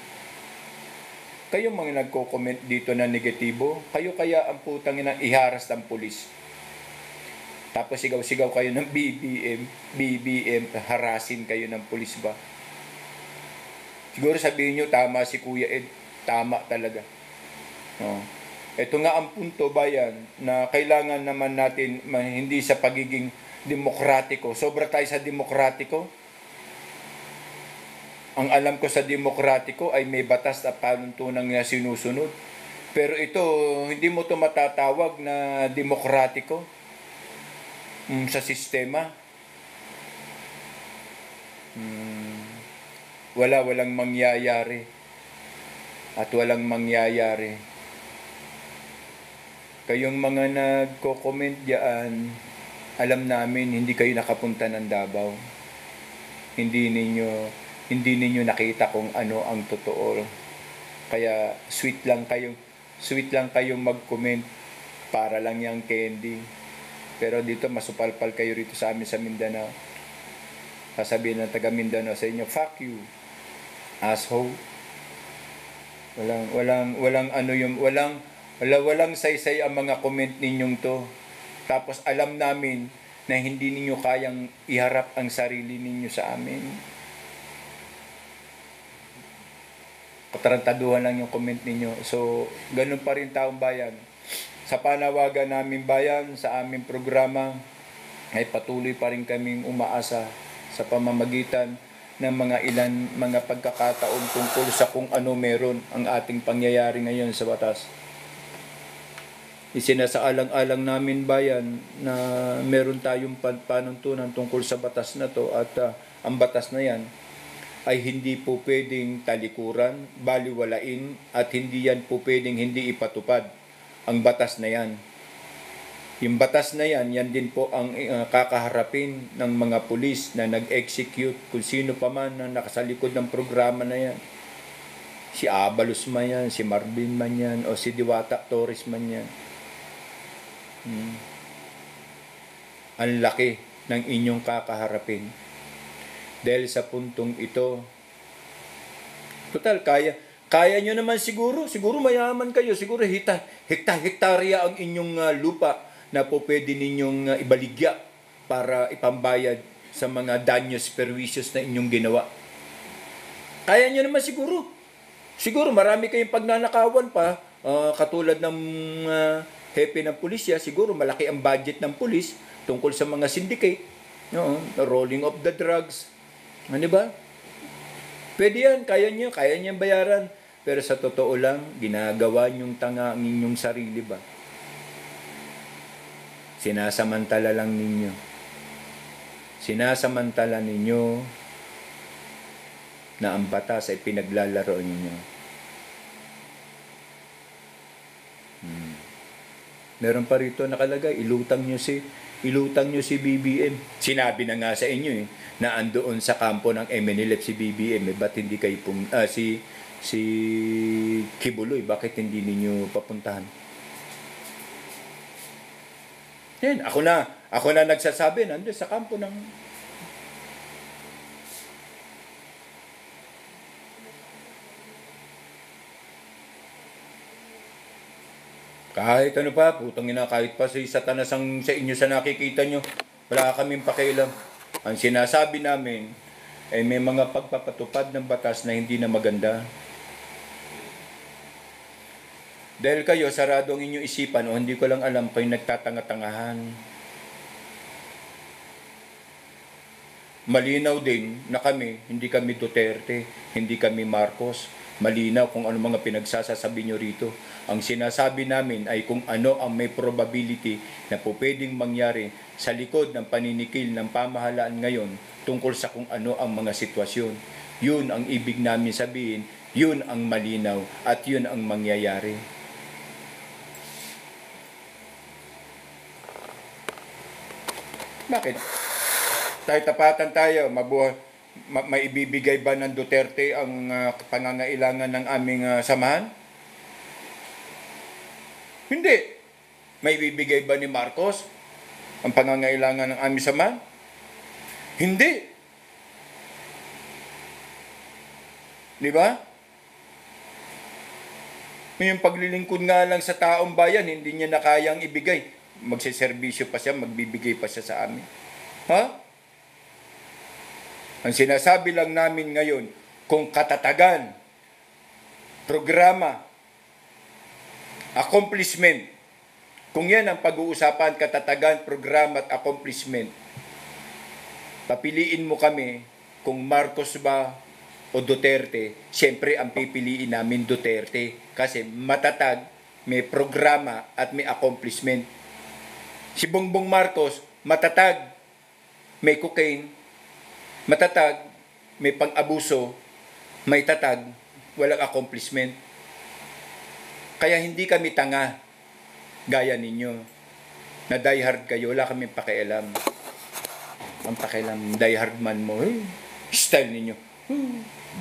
Kayo mga nagko-comment dito na negatibo, kayo kaya ang putang ina iharas ng pulis. Tapos sigaw-sigaw kayo ng BBM, harasin kayo ng pulis ba? Siguro sabihin nyo, tama si Kuya Ed, tama talaga. Ito nga ang punto bayan na kailangan naman natin hindi sa pagiging demokratiko. Sobra tayo sa demokratiko. Ang alam ko sa demokratiko ay may batas at panuntunan na sinusunod. Pero ito, hindi mo ito matatawag na demokratiko sa sistema. Walang mangyayari. At walang mangyayari. Kayong mga nagko-comment diyan, alam namin hindi kayo nakapunta ng Davao. Hindi ninyo nakita kung ano ang totoo. Kaya sweet lang kayong mag-comment para lang yung candy. Pero dito masupalpal kayo rito sa amin sa Mindanao. Sasabihin ng taga Mindanao sa inyo, fuck you, asshole. Walang saysay ang mga comment ninyong to. Tapos alam namin na hindi ninyo kayang iharap ang sarili ninyo sa amin. Katarantaduhan lang yung comment ninyo. So, ganun pa rin taong bayan. Sa panawagan namin bayan, sa aming programa, ay patuloy pa rin kaming umaasa sa pamamagitan ng mga pagkakataon tungkol sa kung ano meron ang ating pangyayari ngayon sa batas. Isinasaalang-alang namin bayan na meron tayong panuntunan tungkol sa batas na to at ang batas na yan ay hindi po pwedeng talikuran, baliwalain at hindi yan po pwedeng hindi ipatupad ang batas na yan. Yung batas na yan, yan din po ang kakaharapin ng mga pulis na nag-execute kung sino pa man na nakasalikod ng programa na yan. Si Abalos man yan, si Marvin man yan, o si Diwata Torres man yan. Ang laki ng inyong kakaharapin. Dahil sa puntong ito, total, kaya nyo naman siguro mayaman kayo, siguro hektarya ang inyong lupa na po pwede ninyong ibaligya para ipambayad sa mga danyos perwisyos na inyong ginawa. Kaya nyo naman siguro. Siguro marami kayong pagnanakawan pa, katulad ng hepe ng pulisya, siguro malaki ang budget ng pulis tungkol sa mga syndicate, no, rolling of the drugs. Ano ba? Pwede yan, kaya niyang bayaran. Pero sa totoo lang, ginagawa niyong tanga ang inyong sarili ba? Sinasamantala lang ninyo. Sinasamantala ninyo na ang batas ay pinaglalaro ninyo. Meron pa rito nakalagay, ilutang nyo si BBM. Sinabi na nga sa inyo na andoon sa kampo ng MNLF si BBM. Ba't hindi kayo si Kibuloy, bakit hindi ninyo papuntahan? Yan, ako na nagsasabi, nandoon sa kampo ng kahit ano pa, putang ina, kahit pa si Satanas ang sa inyo sa nakikita nyo, wala kaming pakialam. Ang sinasabi namin ay may mga pagpapatupad ng batas na hindi na maganda. Dahil kayo, sarado ang inyong isipan o hindi ko lang alam, kayo nagtatanga-tangahan. Malinaw din na hindi kami Duterte, hindi kami Marcos. Malinaw kung ano mga pinagsasasabi nyo rito. Ang sinasabi namin ay kung ano ang may probability na po pwedeng mangyari sa likod ng paninikil ng pamahalaan ngayon tungkol sa kung ano ang mga sitwasyon. Yun ang ibig namin sabihin, yun ang malinaw at yun ang mangyayari. Bakit? Tapatan tayo, maibibigay ba ng Duterte ang pangangailangan ng aming samahan? Hindi. Maibibigay ba ni Marcos ang pangangailangan ng aming samahan? Hindi. Di ba? Yung paglilingkod nga lang sa taong bayan, hindi niya na kayang ibigay. Magsiservisyo pa siya, magbibigay pa siya sa amin. Ha? Ang sinasabi lang namin ngayon, kung katatagan, programa, accomplishment, kung yan ang pag-uusapan, katatagan, programa at accomplishment, papiliin mo kami kung Marcos ba o Duterte. Siyempre, ang pipiliin namin Duterte kasi matatag, may programa at may accomplishment. Si Bongbong Marcos, matatag, may cocaine, matatag, may pang-abuso, may tatag, walang accomplishment. Kaya hindi kami tanga, gaya ninyo, na diehard kayo, wala kami pakialam. Ang pakialam, diehard man mo, style ninyo,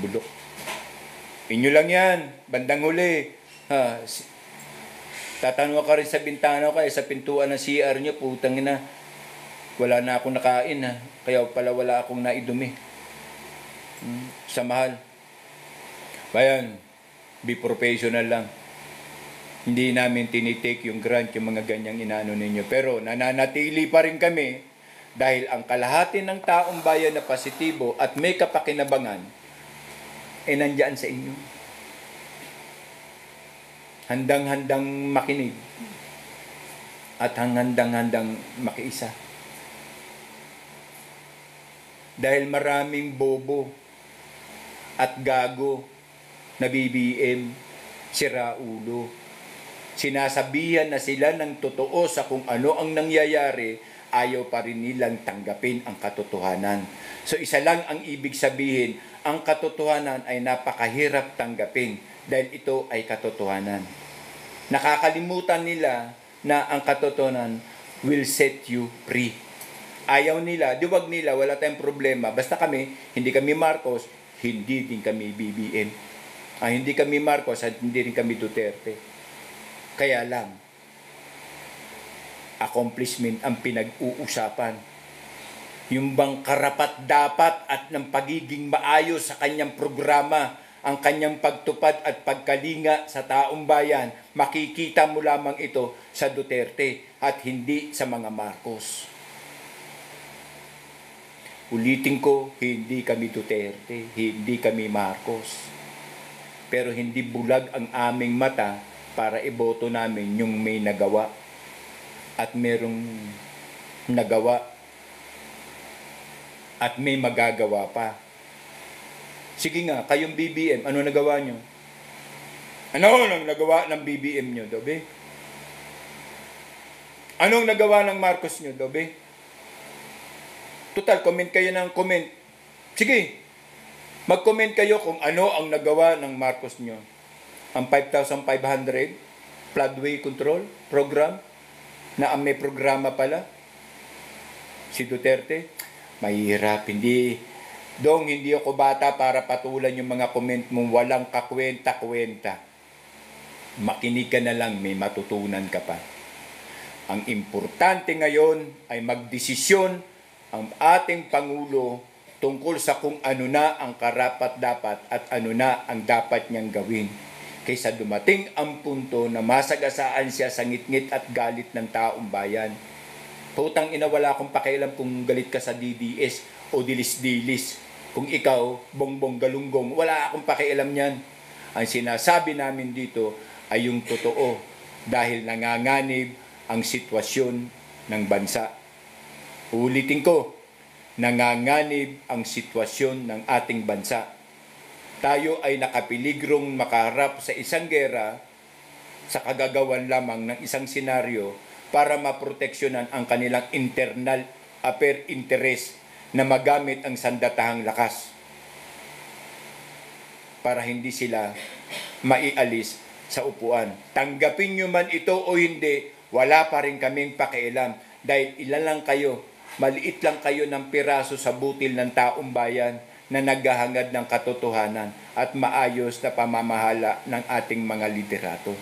bulok. Inyo lang yan, bandang huli. Tatanong ka rin sa bintana ko, sa pintuan ng CR nyo, putang ina, wala na akong nakain, kaya pala wala akong naidumi. Sa mahal. Bayan, be professional lang. Hindi namin tinitake yung grant, yung mga ganyang inaano ninyo. Pero nananatili pa rin kami dahil ang kalahati ng taong bayan na positibo at may kapakinabangan ay nandyan sa inyo. Handang-handang makinig at handang-handang makiisa. Dahil maraming bobo at gago na BBM, siraulo. Sinasabihan na sila ng totoo sa kung ano ang nangyayari, ayaw pa rin nilang tanggapin ang katotohanan. So isa lang ang ibig sabihin, ang katotohanan ay napakahirap tanggapin dahil ito ay katotohanan. Nakakalimutan nila na ang katotohanan will set you free. Ayaw nila, diwag nila, wala tayong problema. Basta kami, hindi kami Marcos, hindi din kami BBM. Hindi kami Marcos at hindi rin kami Duterte. Kaya lang, accomplishment ang pinag-uusapan. Yung bang karapat-dapat at ng pagiging maayos sa kanyang programa, ang kanyang pagtupad at pagkalinga sa taong bayan, makikita mo lamang ito sa Duterte at hindi sa mga Marcos. Ulitin ko, hindi kami Duterte, hindi kami Marcos. Pero hindi bulag ang aming mata para iboto namin yung may nagawa. At merong nagawa. At may magagawa pa. Sige nga, kayong BBM, ano nagawa nyo? Ano nang nagawa ng BBM nyo, Dobe? Anong nagawa ng Marcos nyo, Dobe? Total, comment kayo ng comment. Sige, mag-comment kayo kung ano ang nagawa ng Marcos nyo. Ang 5,500 floodway control program na ang may programa pala. Si Duterte, mahirap. Hindi ako bata para patulan yung mga comment mong walang kakwenta-kwenta. Makinig ka na lang, may matutunan ka pa. Ang importante ngayon ay magdesisyon ang ating Pangulo tungkol sa kung ano na ang karapat-dapat at ano na ang dapat niyang gawin. Kaysa dumating ang punto na masagasaan siya sa ngit-ngit at galit ng taong bayan. Putang ina, wala akong pakialam kung galit ka sa DDS o dilis-dilis. Kung ikaw, bongbong galunggong, wala akong pakialam niyan. Ang sinasabi namin dito ay yung totoo dahil nanganganib ang sitwasyon ng bansa. Ulitin ko, nanganganib ang sitwasyon ng ating bansa. Tayo ay nakapiligrong makaharap sa isang gera sa kagagawan lamang ng isang senaryo para maproteksyonan ang kanilang internal affair interest na magamit ang sandatahang lakas para hindi sila maialis sa upuan. Tanggapin nyo man ito o hindi, wala pa rin kaming pakialam dahil ilan lang kayo, maliit lang kayo ng piraso sa butil ng taong bayan na naghahangad ng katotohanan at maayos na pamamahala ng ating mga liderato.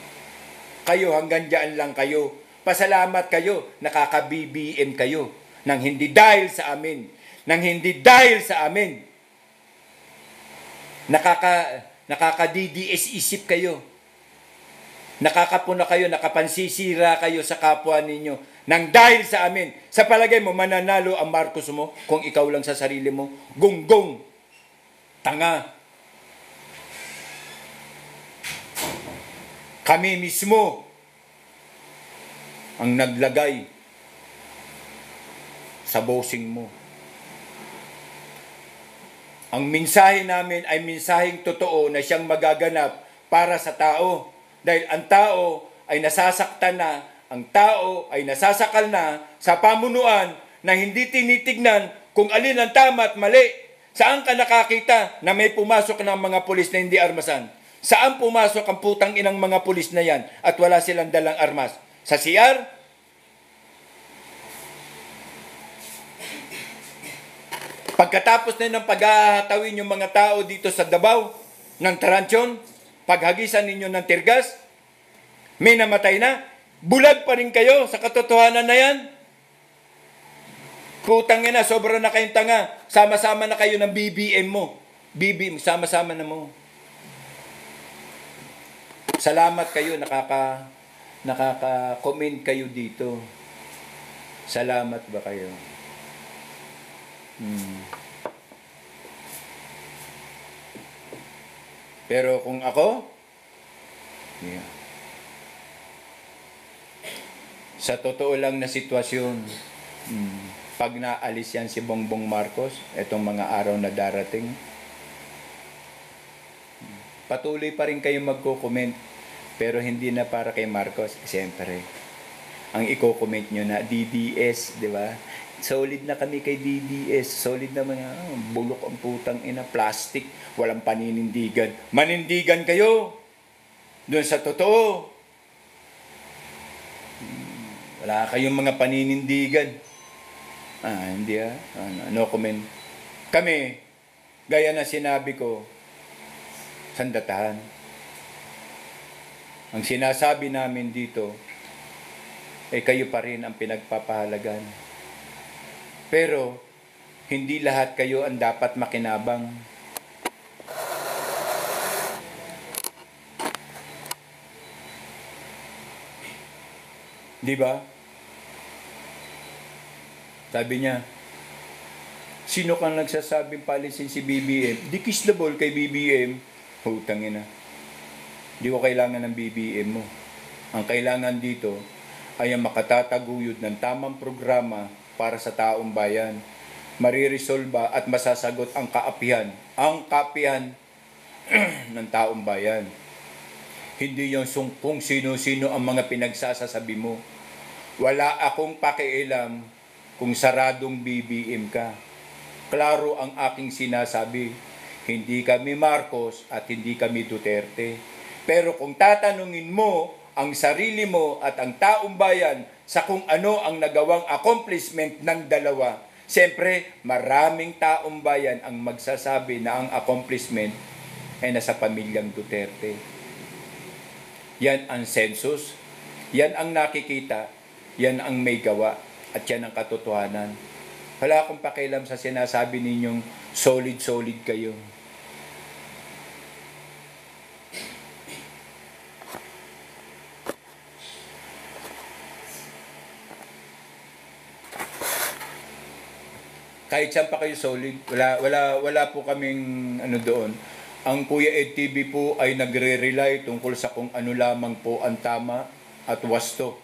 Kayo, hanggang dyan lang kayo. Pasalamat kayo, nakaka-BBM kayo nang hindi dahil sa amin. Nang hindi dahil sa amin. Nakaka-DDS isip kayo. Nakakapuna kayo, nakapansisira kayo sa kapwa ninyo. Nang dahil sa amin, sa palagay mo, mananalo ang Marcos mo kung ikaw lang sa sarili mo. Gunggong. Tanga. Kami mismo ang naglagay sa bossing mo. Ang mensahe namin ay mensaheng totoo na siyang magaganap para sa tao. Dahil ang tao ay nasasaktan na, ang tao ay nasasakal na sa pamunuan na hindi tinitignan kung alin ang tama at mali. Saan ka nakakita na may pumasok ng mga pulis na hindi armasan? Saan pumasok ang putang inang mga pulis na yan at wala silang dalang armas? Sa CR? Pagkatapos na ng paghahatawin yung mga tao dito sa Davao, ng Tarantion, paghagisan ninyo ng tirgas, may namatay na, bulag pa rin kayo sa katotohanan na yan. Putang ina, sobra na kayong tanga. Sama-sama na kayo ng BBM mo. BBM, sama-sama na mo. Salamat kayo, nakaka-comment kayo dito. Salamat ba kayo? Pero kung ako, sa totoo lang na sitwasyon, pag naalis yan si Bongbong Marcos, etong mga araw na darating, patuloy pa rin kayong magko-comment, pero hindi na para kay Marcos. Siyempre, ang i-comment nyo na DDS, di ba? Solid na kami kay DDS. Solid na mga bulok ang putang ina, plastic, walang paninindigan. Manindigan kayo doon sa totoo. Wala kayong mga paninindigan. Hindi no comment. Kami, gaya na sinabi ko, sandatahan. Ang sinasabi namin dito, kayo pa rin ang pinagpapahalagan. Pero, Hindi lahat kayo ang dapat makinabang. Di ba? Sabi niya, sino kang nagsasabing palisin si BBM? Di kiss the ball kay BBM. Hutangin na. Di ko kailangan ng BBM mo. Ang kailangan dito ay ang makatataguyod ng tamang programa para sa taong bayan. Mariresolba at masasagot ang kaapihan ng taong bayan. Hindi yung kung sino-sino ang mga pinagsasasabi mo. Wala akong pakialam kung saradong BBM ka. Klaro ang aking sinasabi. Hindi kami Marcos at hindi kami Duterte. Pero kung tatanungin mo ang sarili mo at ang taong bayan sa kung ano ang nagawang accomplishment ng dalawa, siyempre maraming taong bayan ang magsasabi na ang accomplishment ay nasa pamilyang Duterte. Yan ang census, yan ang nakikita, yan ang may gawa, at yan ang katotohanan. Wala akong pakialam sa sinasabi ninyong solid kayo. Kahit saan pa kayo solid, wala po kaming ano doon. Ang Kuya Ed TV po ay nagre-rely tungkol sa kung ano lamang po ang tama at wasto,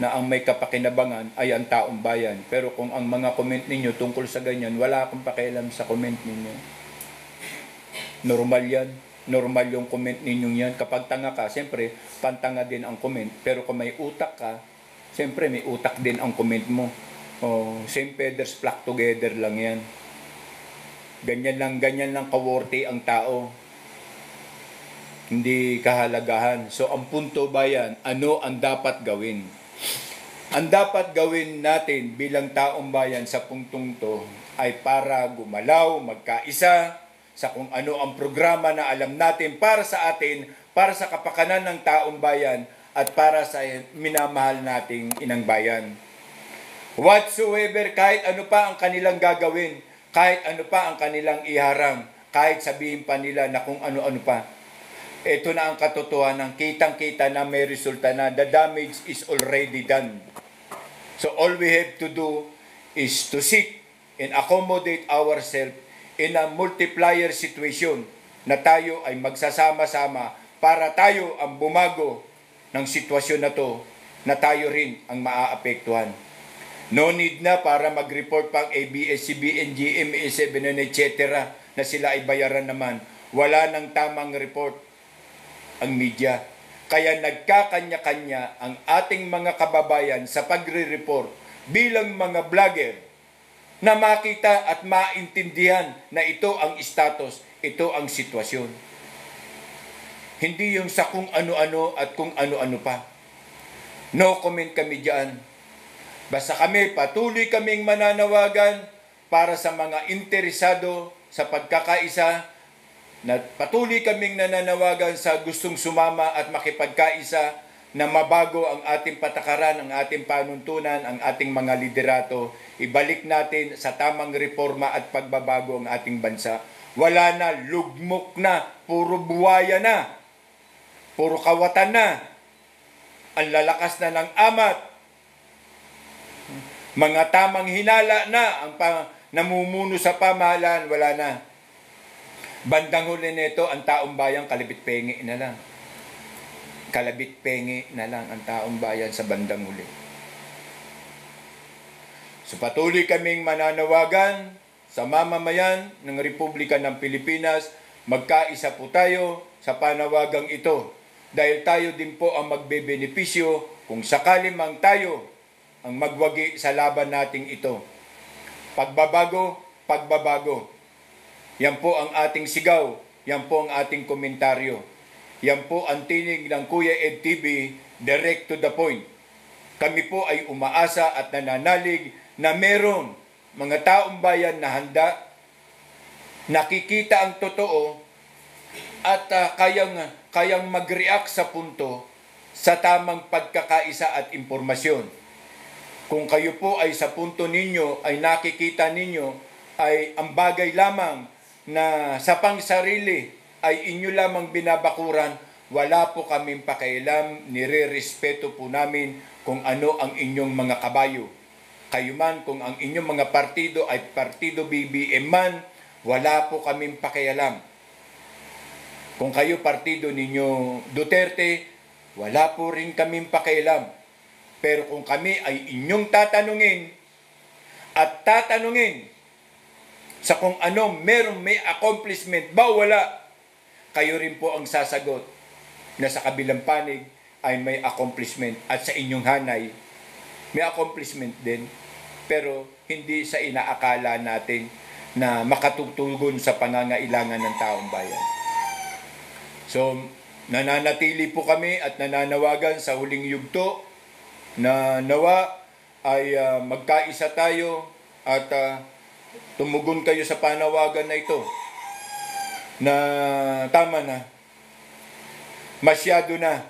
na ang may kapakinabangan ay ang taong bayan. Pero kung ang mga comment ninyo tungkol sa ganyan, wala akong pakialam sa comment ninyo. Normal yan. Normal yung comment ninyong yan. Kapag tanga ka, siyempre, pantanga din ang comment. Pero kung may utak ka, siyempre may utak din ang comment mo. Oh, same feathers flock together lang yan. Ganyan lang kaworte ang tao. Hindi kahalagahan. So, ang punto ba yan? Ano ang dapat gawin? Ang dapat gawin natin bilang taong bayan sa puntong to ay para gumalaw, magkaisa sa kung ano ang programa na alam natin para sa atin, para sa kapakanan ng taong bayan, at para sa minamahal nating inang bayan. Whatsoever, kahit ano pa ang kanilang gagawin, kahit ano pa ang kanilang iharang, kahit sabihin pa nila na kung ano-ano pa, ito na ang katotohanan, kitang-kita na may resulta na. The damage is already done. So all we have to do is to seek and accommodate ourselves in a multiplier situation na tayo ay magsasama-sama para tayo ang bumago ng sitwasyon na to, na tayo rin ang maaapektuhan. No need na para mag-report pang ABS-CBN, GMA7 etc. na sila ay bayaran naman. Wala nang tamang report ang media. Kaya nagkakanya-kanya ang ating mga kababayan sa pagre-report bilang mga vlogger na makita at maintindihan na ito ang status, ito ang sitwasyon. Hindi yung sa kung ano-ano at kung ano-ano pa. No comment kami dyan. Basta kami, patuloy kaming mananawagan para sa mga interesado sa pagkakaisa, na patuloy kaming nananawagan sa gustong sumama at makipagkaisa na mabago ang ating patakaran, ang ating panuntunan, ang ating mga liderato. Ibalik natin sa tamang reforma at pagbabago ang ating bansa. Wala na, lugmok na, puro buwaya na, puro kawatan na, ang lalakas na ng amat, mga tamang hinala na ang namumuno sa pamahalaan, wala na. Bandang huli nito, ang taong bayan kalabit-pengi na lang. Kalabit-pengi na lang ang taong bayan sa bandang huli. So patuloy kaming mananawagan sa mamamayan ng Republika ng Pilipinas, magkaisa po tayo sa panawagang ito. Dahil tayo din po ang magbebenepisyo kung sakali mang tayo ang magwagi sa laban nating ito. Pagbabago, pagbabago. Yan po ang ating sigaw, yan po ang ating komentaryo. Yan po ang tinig ng Kuya Ed TV, direct to the point. Kami po ay umaasa at nananalig na meron mga taong bayan na handa, nakikita ang totoo, at kayang mag-react sa punto sa tamang pagkakaisa at impormasyon. Kung kayo po ay sa punto ninyo ay nakikita ninyo ay ang bagay lamang na sa pangsarili ay inyo lamang binabakuran, wala po kaming pakialam, nire-respeto po namin kung ano ang inyong mga kabayo. Kayo man, kung ang inyong mga partido ay Partido BBM man, wala po kaming pakialam. Kung kayo partido ninyo Duterte, wala po rin kaming pakialam. Pero kung kami ay inyong tatanungin at tatanungin sa kung ano merong may accomplishment ba wala, kayo rin po ang sasagot na sa kabilang panig ay may accomplishment at sa inyong hanay may accomplishment din, pero hindi sa inaakala natin na makatutulgon sa pangangailangan ng taong bayan. So, nananatili po kami at nananawagan sa huling yugto na nawa ay magkaisa tayo at tumugon kayo sa panawagan na ito na tama na. Masyado na.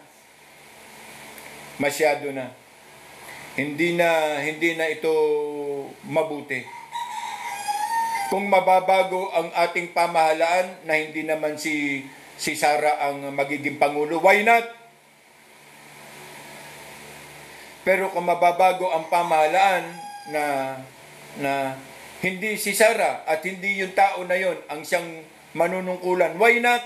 Hindi na ito mabuti. Kung mababago ang ating pamahalaan na hindi naman si Sara ang magiging pangulo, why not? Pero kung mababago ang pamahalaan na hindi si Sara at hindi yung tao na yon ang siyang manunungkulan, why not?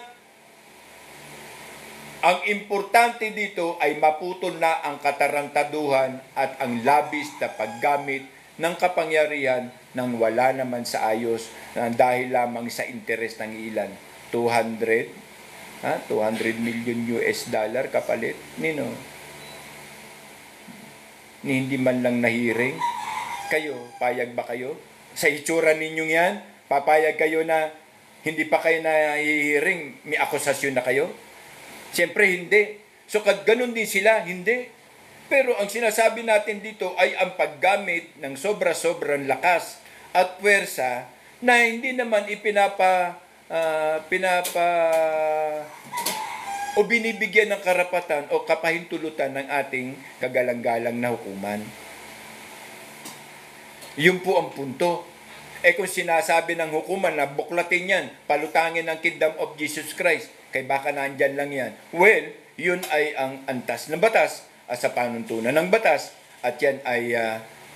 Ang importante dito ay maputol na ang katarantaduhan at ang labis na paggamit ng kapangyarihan nang wala naman sa ayos dahil lamang sa interes ng ilan. 200 million US dollar kapalit. Nino? Ni hindi man lang nahiring. Kayo, payag ba kayo? Sa itsura ninyong yan, papayag kayo na hindi pa kayo nahihiring, may akusasyon na kayo? Siyempre hindi. So ganun din sila, hindi. Pero ang sinasabi natin dito ay ang paggamit ng sobra-sobrang lakas at puwersa na hindi naman o binibigyan ng karapatan o kapahintulutan ng ating kagalang-galang na hukuman. Yun po ang punto. Kung sinasabi ng hukuman na buklatin yan, palutangin ang Kingdom of Jesus Christ, kay baka nandyan lang yan. Well, yun ay ang antas ng batas sa panuntunan ng batas at yan ay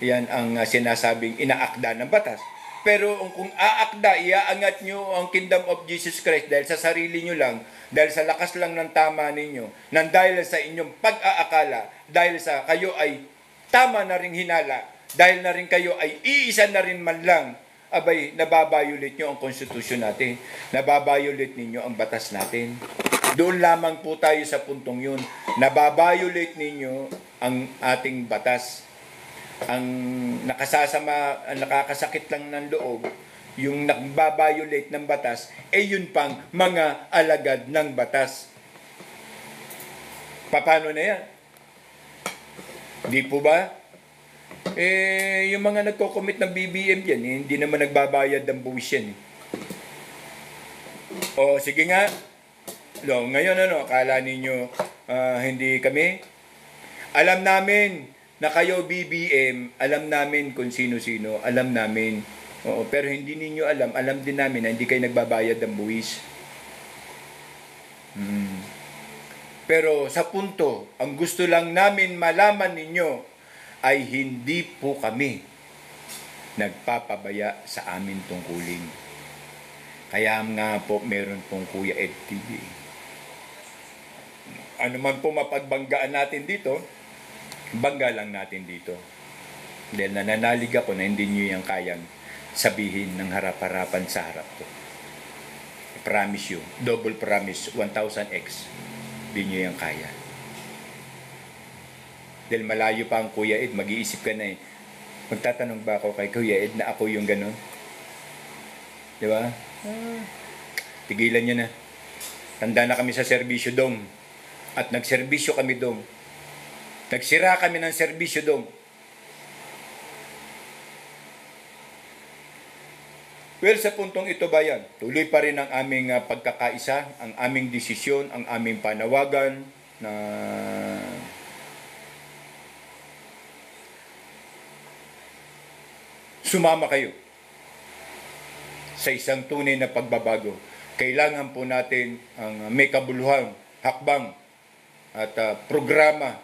yan ang sinasabing inaakda ng batas. Pero kung aakda, iaangat nyo ang Kingdom of Jesus Christ dahil sa sarili nyo lang, dahil sa lakas lang ng tama ninyo, nang dahil sa inyong pag-aakala, dahil sa kayo ay tama na ring hinala, dahil na rin kayo ay iisa na rin man lang, abay, nababayulit nyo ang konstitusyon natin. Nababayulit ninyo ang batas natin. Doon lamang po tayo sa puntong yun. Nababayulit ninyo ang ating batas. Ang nakakasakit lang ng loob, yung nagbabayulit ng batas, yun pang mga alagad ng batas. Paano na yan? Di po ba? Yung mga nagko-commit ng BBM dyan, hindi naman nagbabayad ng buwis yan. O, sige nga. Ngayon, akala ninyo hindi kami? Alam namin na kayo BBM, alam namin kung sino-sino, alam namin. Oo, pero hindi ninyo alam din namin na hindi kayo nagbabayad ng buwis. Pero sa punto, ang gusto lang namin malaman ninyo ay hindi po kami nagpapabaya sa amin tungkulin. Kaya nga po meron pong Kuya Ed TV. Ano man po mapagbanggaan natin dito, bangga lang natin dito. Dahil nananalig ako na hindi nyo yung kayang sabihin ng harap-harapan sa harap ko. I promise you, double promise, 1000x, hindi nyo yung kaya. Dahil malayo pa ang Kuya Ed, mag-iisip ka na magtatanong ba ako kay Kuya Ed na ako yung ganun? Di ba? Tigilan nyo na. Tanda na kami sa serbisyo dong. At nagserbisyo kami dong. Nagsira kami ng serbisyo dong. Well, sa puntong ito ba yan? Tuloy pa rin ang aming pagkakaisa, ang aming desisyon, ang aming panawagan na sumama kayo sa isang tunay na pagbabago. Kailangan po natin ang may kabuluhang hakbang at programa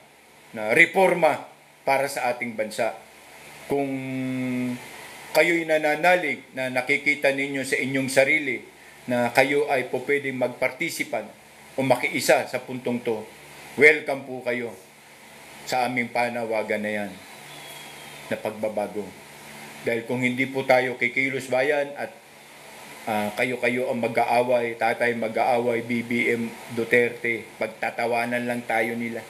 na reforma para sa ating bansa. Kung kayo'y nananalig na nakikita ninyo sa inyong sarili na kayo ay po pwedeng magpartisipan o makiisa sa puntong to, welcome po kayo sa aming panawagan na yan na pagbabago. Dahil kung hindi po tayo kikilos bayan at kayo-kayo ang mag-aaway, tatay mag-aaway, BBM, Duterte, pagtatawanan lang tayo nila.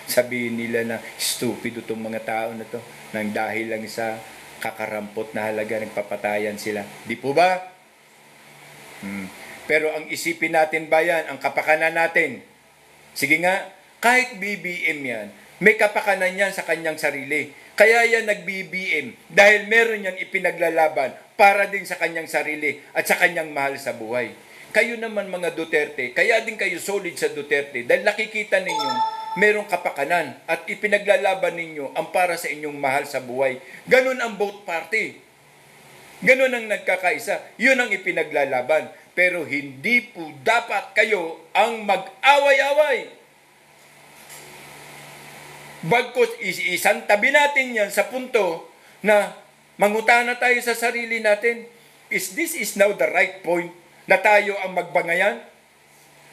Sabihin nila na stupido itong mga tao na to nang dahil lang sa kakarampot na halaga nagpapatayan sila. Di po ba? Pero ang isipin natin bayan, ang kapakanan natin, sige nga, kahit BBM yan, may kapakanan yan sa kanyang sarili. Kaya yan nag-BBM dahil meron niyang ipinaglalaban para din sa kanyang sarili at sa kanyang mahal sa buhay. Kayo naman mga Duterte, kaya din kayo solid sa Duterte dahil nakikita ninyo merong kapakanan at ipinaglalaban ninyo ang para sa inyong mahal sa buhay. Ganun ang both party. Ganun ang nagkakaisa. Yun ang ipinaglalaban. Pero hindi po dapat kayo ang mag-away-away. Bagkus isang tabi natin yan sa punto na mangutana tayo sa sarili natin. This is now the right point na tayo ang magbangayan?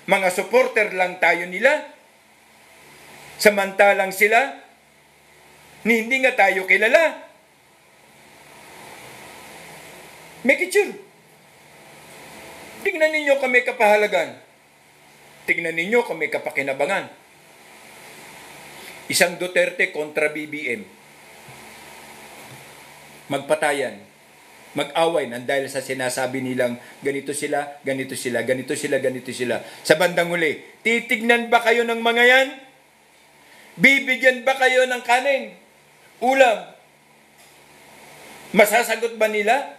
Mga supporter lang tayo nila? Samantalang sila, hindi nga tayo kilala. Make it sure. Tingnan ninyo kami kapahalagan. Tingnan ninyo kami kapakinabangan. Isang Duterte kontra BBM. Magpatayan. Mag-away nang dahil sa sinasabi nilang ganito sila, ganito sila, ganito sila, ganito sila. Sa bandang huli, titignan ba kayo ng mga yan? Bibigyan ba kayo ng kanin? Ulam? Masasagot ba nila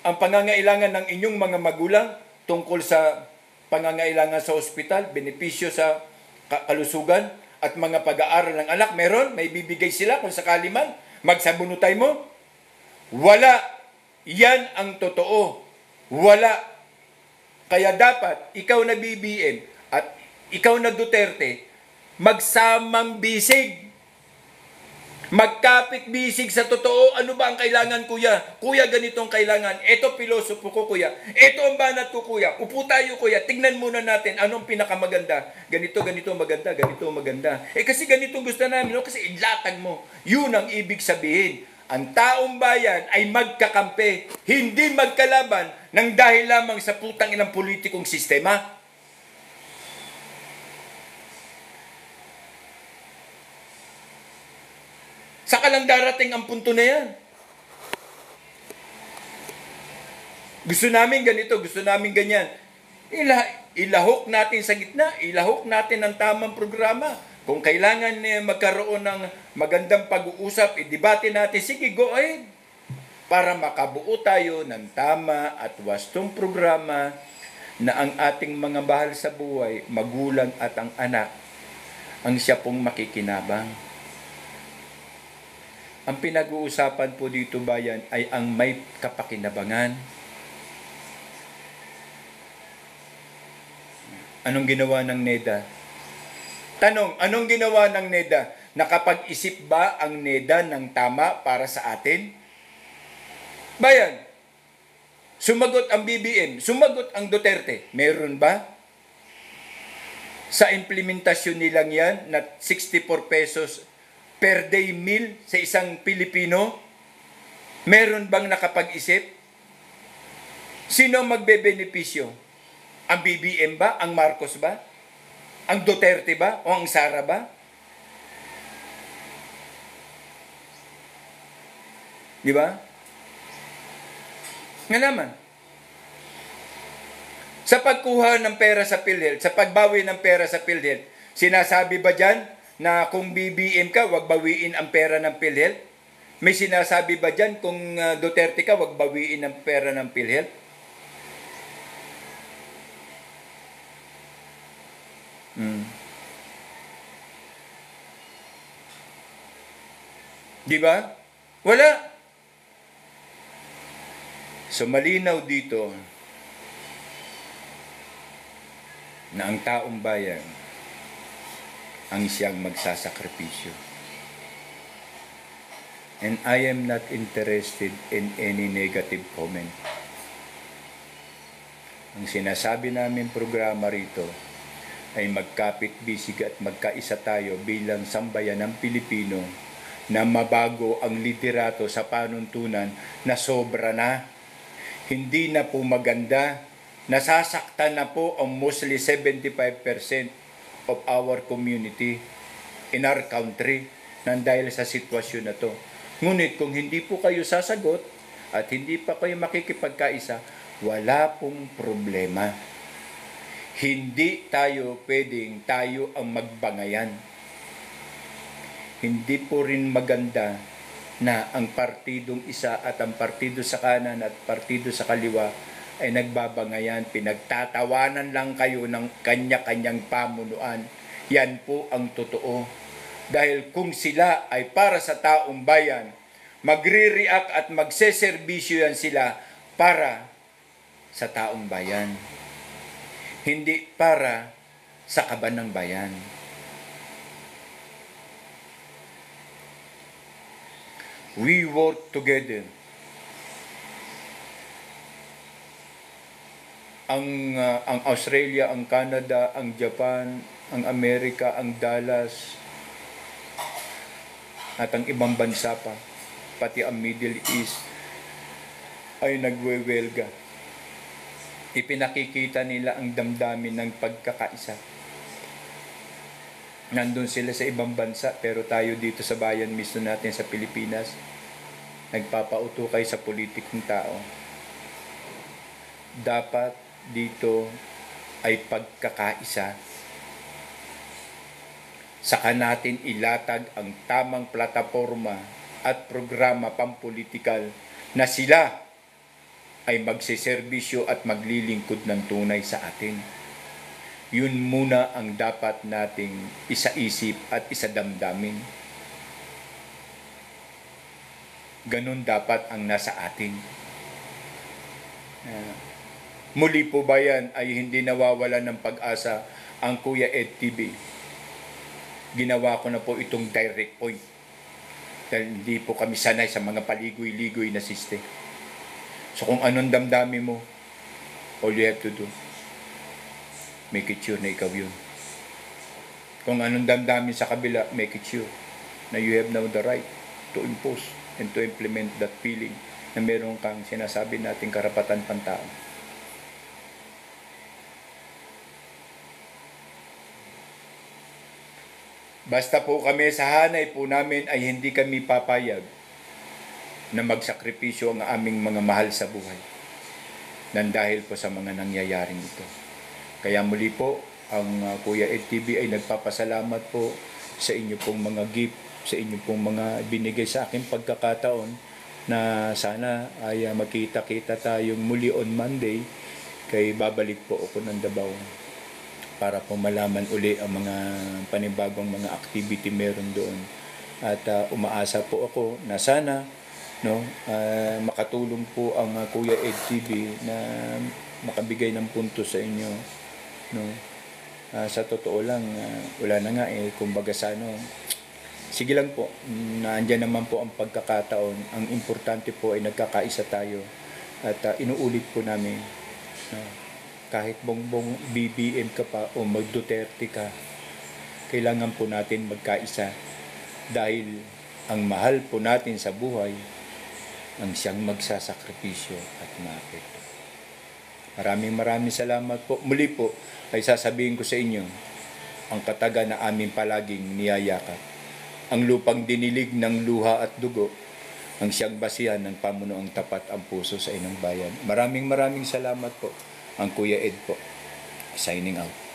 ang pangangailangan ng inyong mga magulang tungkol sa pangangailangan sa ospital, benepisyo sa kalusugan at mga pag-aaral ng anak? Meron? May bibigay sila kung sakali man? Magsabunutay mo? Wala. Yan ang totoo. Wala. Kaya dapat, ikaw na BBM at ikaw na Duterte, magsamang bisig. Magkapit bisig sa totoo. Ano ba ang kailangan, kuya? Kuya, ganito ang kailangan. Ito pilosopo ko, kuya. Ito ang banat ko, kuya. Upo tayo, kuya. Tingnan muna natin anong pinakamaganda. Ganito maganda. Ganito maganda. Kasi ganito gusto namin. No? Kasi ilatag mo. Yun ang ibig sabihin. Ang taong bayan ay magkakampi. Hindi magkalaban ng dahil lamang sa putang inang politikong sistema. Saka lang darating ang punto na yan. Gusto namin ganito, gusto namin ganyan. Ilahok natin sa gitna, ilahok natin ang tamang programa. Kung kailangan magkaroon ng magandang pag-uusap, i-debate natin, sige, go ahead. Para makabuo tayo ng tama at wastong programa na ang ating mga bahal sa buhay, magulang at ang anak, ang siya pong makikinabang. Ang pinag-uusapan po dito bayan ay ang may kapakinabangan. Anong ginawa ng NEDA? Tanong, anong ginawa ng NEDA? Nakapag-isip ba ang NEDA ng tama para sa atin? Bayan, sumagot ang BBM, sumagot ang Duterte. Meron ba? Sa implementasyon nilang yan na 64 pesos per day meal sa isang Pilipino, meron bang nakapag-isip? Sino magbebenepisyo? Ang BBM ba? Ang Marcos ba? Ang Duterte ba? O ang Sara ba? Di ba? Nga naman. Sa pagkuha ng pera sa PhilHealth, sa pagbawi ng pera sa PhilHealth, sinasabi ba dyan na kung BBM ka, wag bawiin ang pera ng PhilHealth? May sinasabi ba dyan kung Duterte ka, wag bawiin ang pera ng PhilHealth? Di ba? Wala. So malinaw dito na ang taong bayan ang siyang magsasakripisyo. And I am not interested in any negative comment. Ang sinasabi namin programa rito ay magkapit-bisig at magkaisa tayo bilang sambayan ng Pilipino na mabago ang liderato sa panuntunan na sobra na. Hindi na po maganda. Nasasaktan na po ang mostly 75% of our community in our country nang dahil sa sitwasyon na to. Ngunit kung hindi po kayo sasagot at hindi pa kayo makikipagkaisa, wala pong problema. Hindi tayo pwedeng tayo ang magbangayan. Hindi po rin maganda na ang partidong isa at ang partido sa kanan at partido sa kaliwa ay nagbabangayan, pinagtatawanan lang kayo ng kanya-kanyang pamunuan. Yan po ang totoo. Dahil kung sila ay para sa taong bayan, magre-react at magseserbisyo yan sila para sa taong bayan. Hindi para sa kaban ng bayan. We work together. Ang Australia, ang Canada, ang Japan, ang Amerika, ang Dallas, at ang ibang bansa pa, pati ang Middle East, ay nagwewelga. Ipinakikita nila ang damdamin ng pagkakaisa. Nandun sila sa ibang bansa, pero tayo dito sa bayan mismo natin sa Pilipinas, nagpapautukay sa politikong tao. Dapat dito ay pagkakaisa. Saka natin ilatag ang tamang plataforma at programa pampolitikal na sila ay magsiservisyo at maglilingkod ng tunay sa atin. Yun muna ang dapat nating isaisip at isadamdamin. Ganun dapat ang nasa atin. Muli po ba yan ay hindi nawawala ng pag-asa ang Kuya Ed TV? Ginawa ko na po itong direct point. Dahil hindi po kami sanay sa mga paligoy-ligoy na system. So kung anong damdamin mo, all you have to do, make it sure na ikaw yun. Kung anong damdamin sa kabila, make it sure na you have now the right to impose and to implement that feeling na meron kang sinasabi nating karapatan pantao. Basta po kami sa hanay po namin ay hindi kami papayag na magsakripisyo ang aming mga mahal sa buhay nang dahil po sa mga nangyayaring ito. Kaya muli po, ang Kuya Ed TV ay nagpapasalamat po sa inyo pong mga gift, sa inyo pong mga binigay sa akin pagkakataon na sana ay makita-kita tayong muli on Monday kay babalik po ako ng Davao para po malaman uli ang mga panibagong mga activity meron doon. At umaasa po ako na sana makatulong po ang Kuya Ed TV na makabigay ng punto sa inyo. Sa totoo lang, wala na nga kumbaga sa sige lang po, naandyan naman po ang pagkakataon. Ang importante po ay nagkakaisa tayo at inuulit po namin kahit bongbong BBM ka pa o mag-Duterte ka, kailangan po natin magkaisa dahil ang mahal po natin sa buhay ang siyang magsasakripisyo at maapekto. Maraming salamat po. Muli po ay sasabihin ko sa inyo ang kataga na amin palaging niyayakap. Ang lupang dinilig ng luha at dugo ang siyang basihan ng pamunuang tapat ang puso sa inang bayan. Maraming salamat po. Ang Kuya Ed po. Signing out.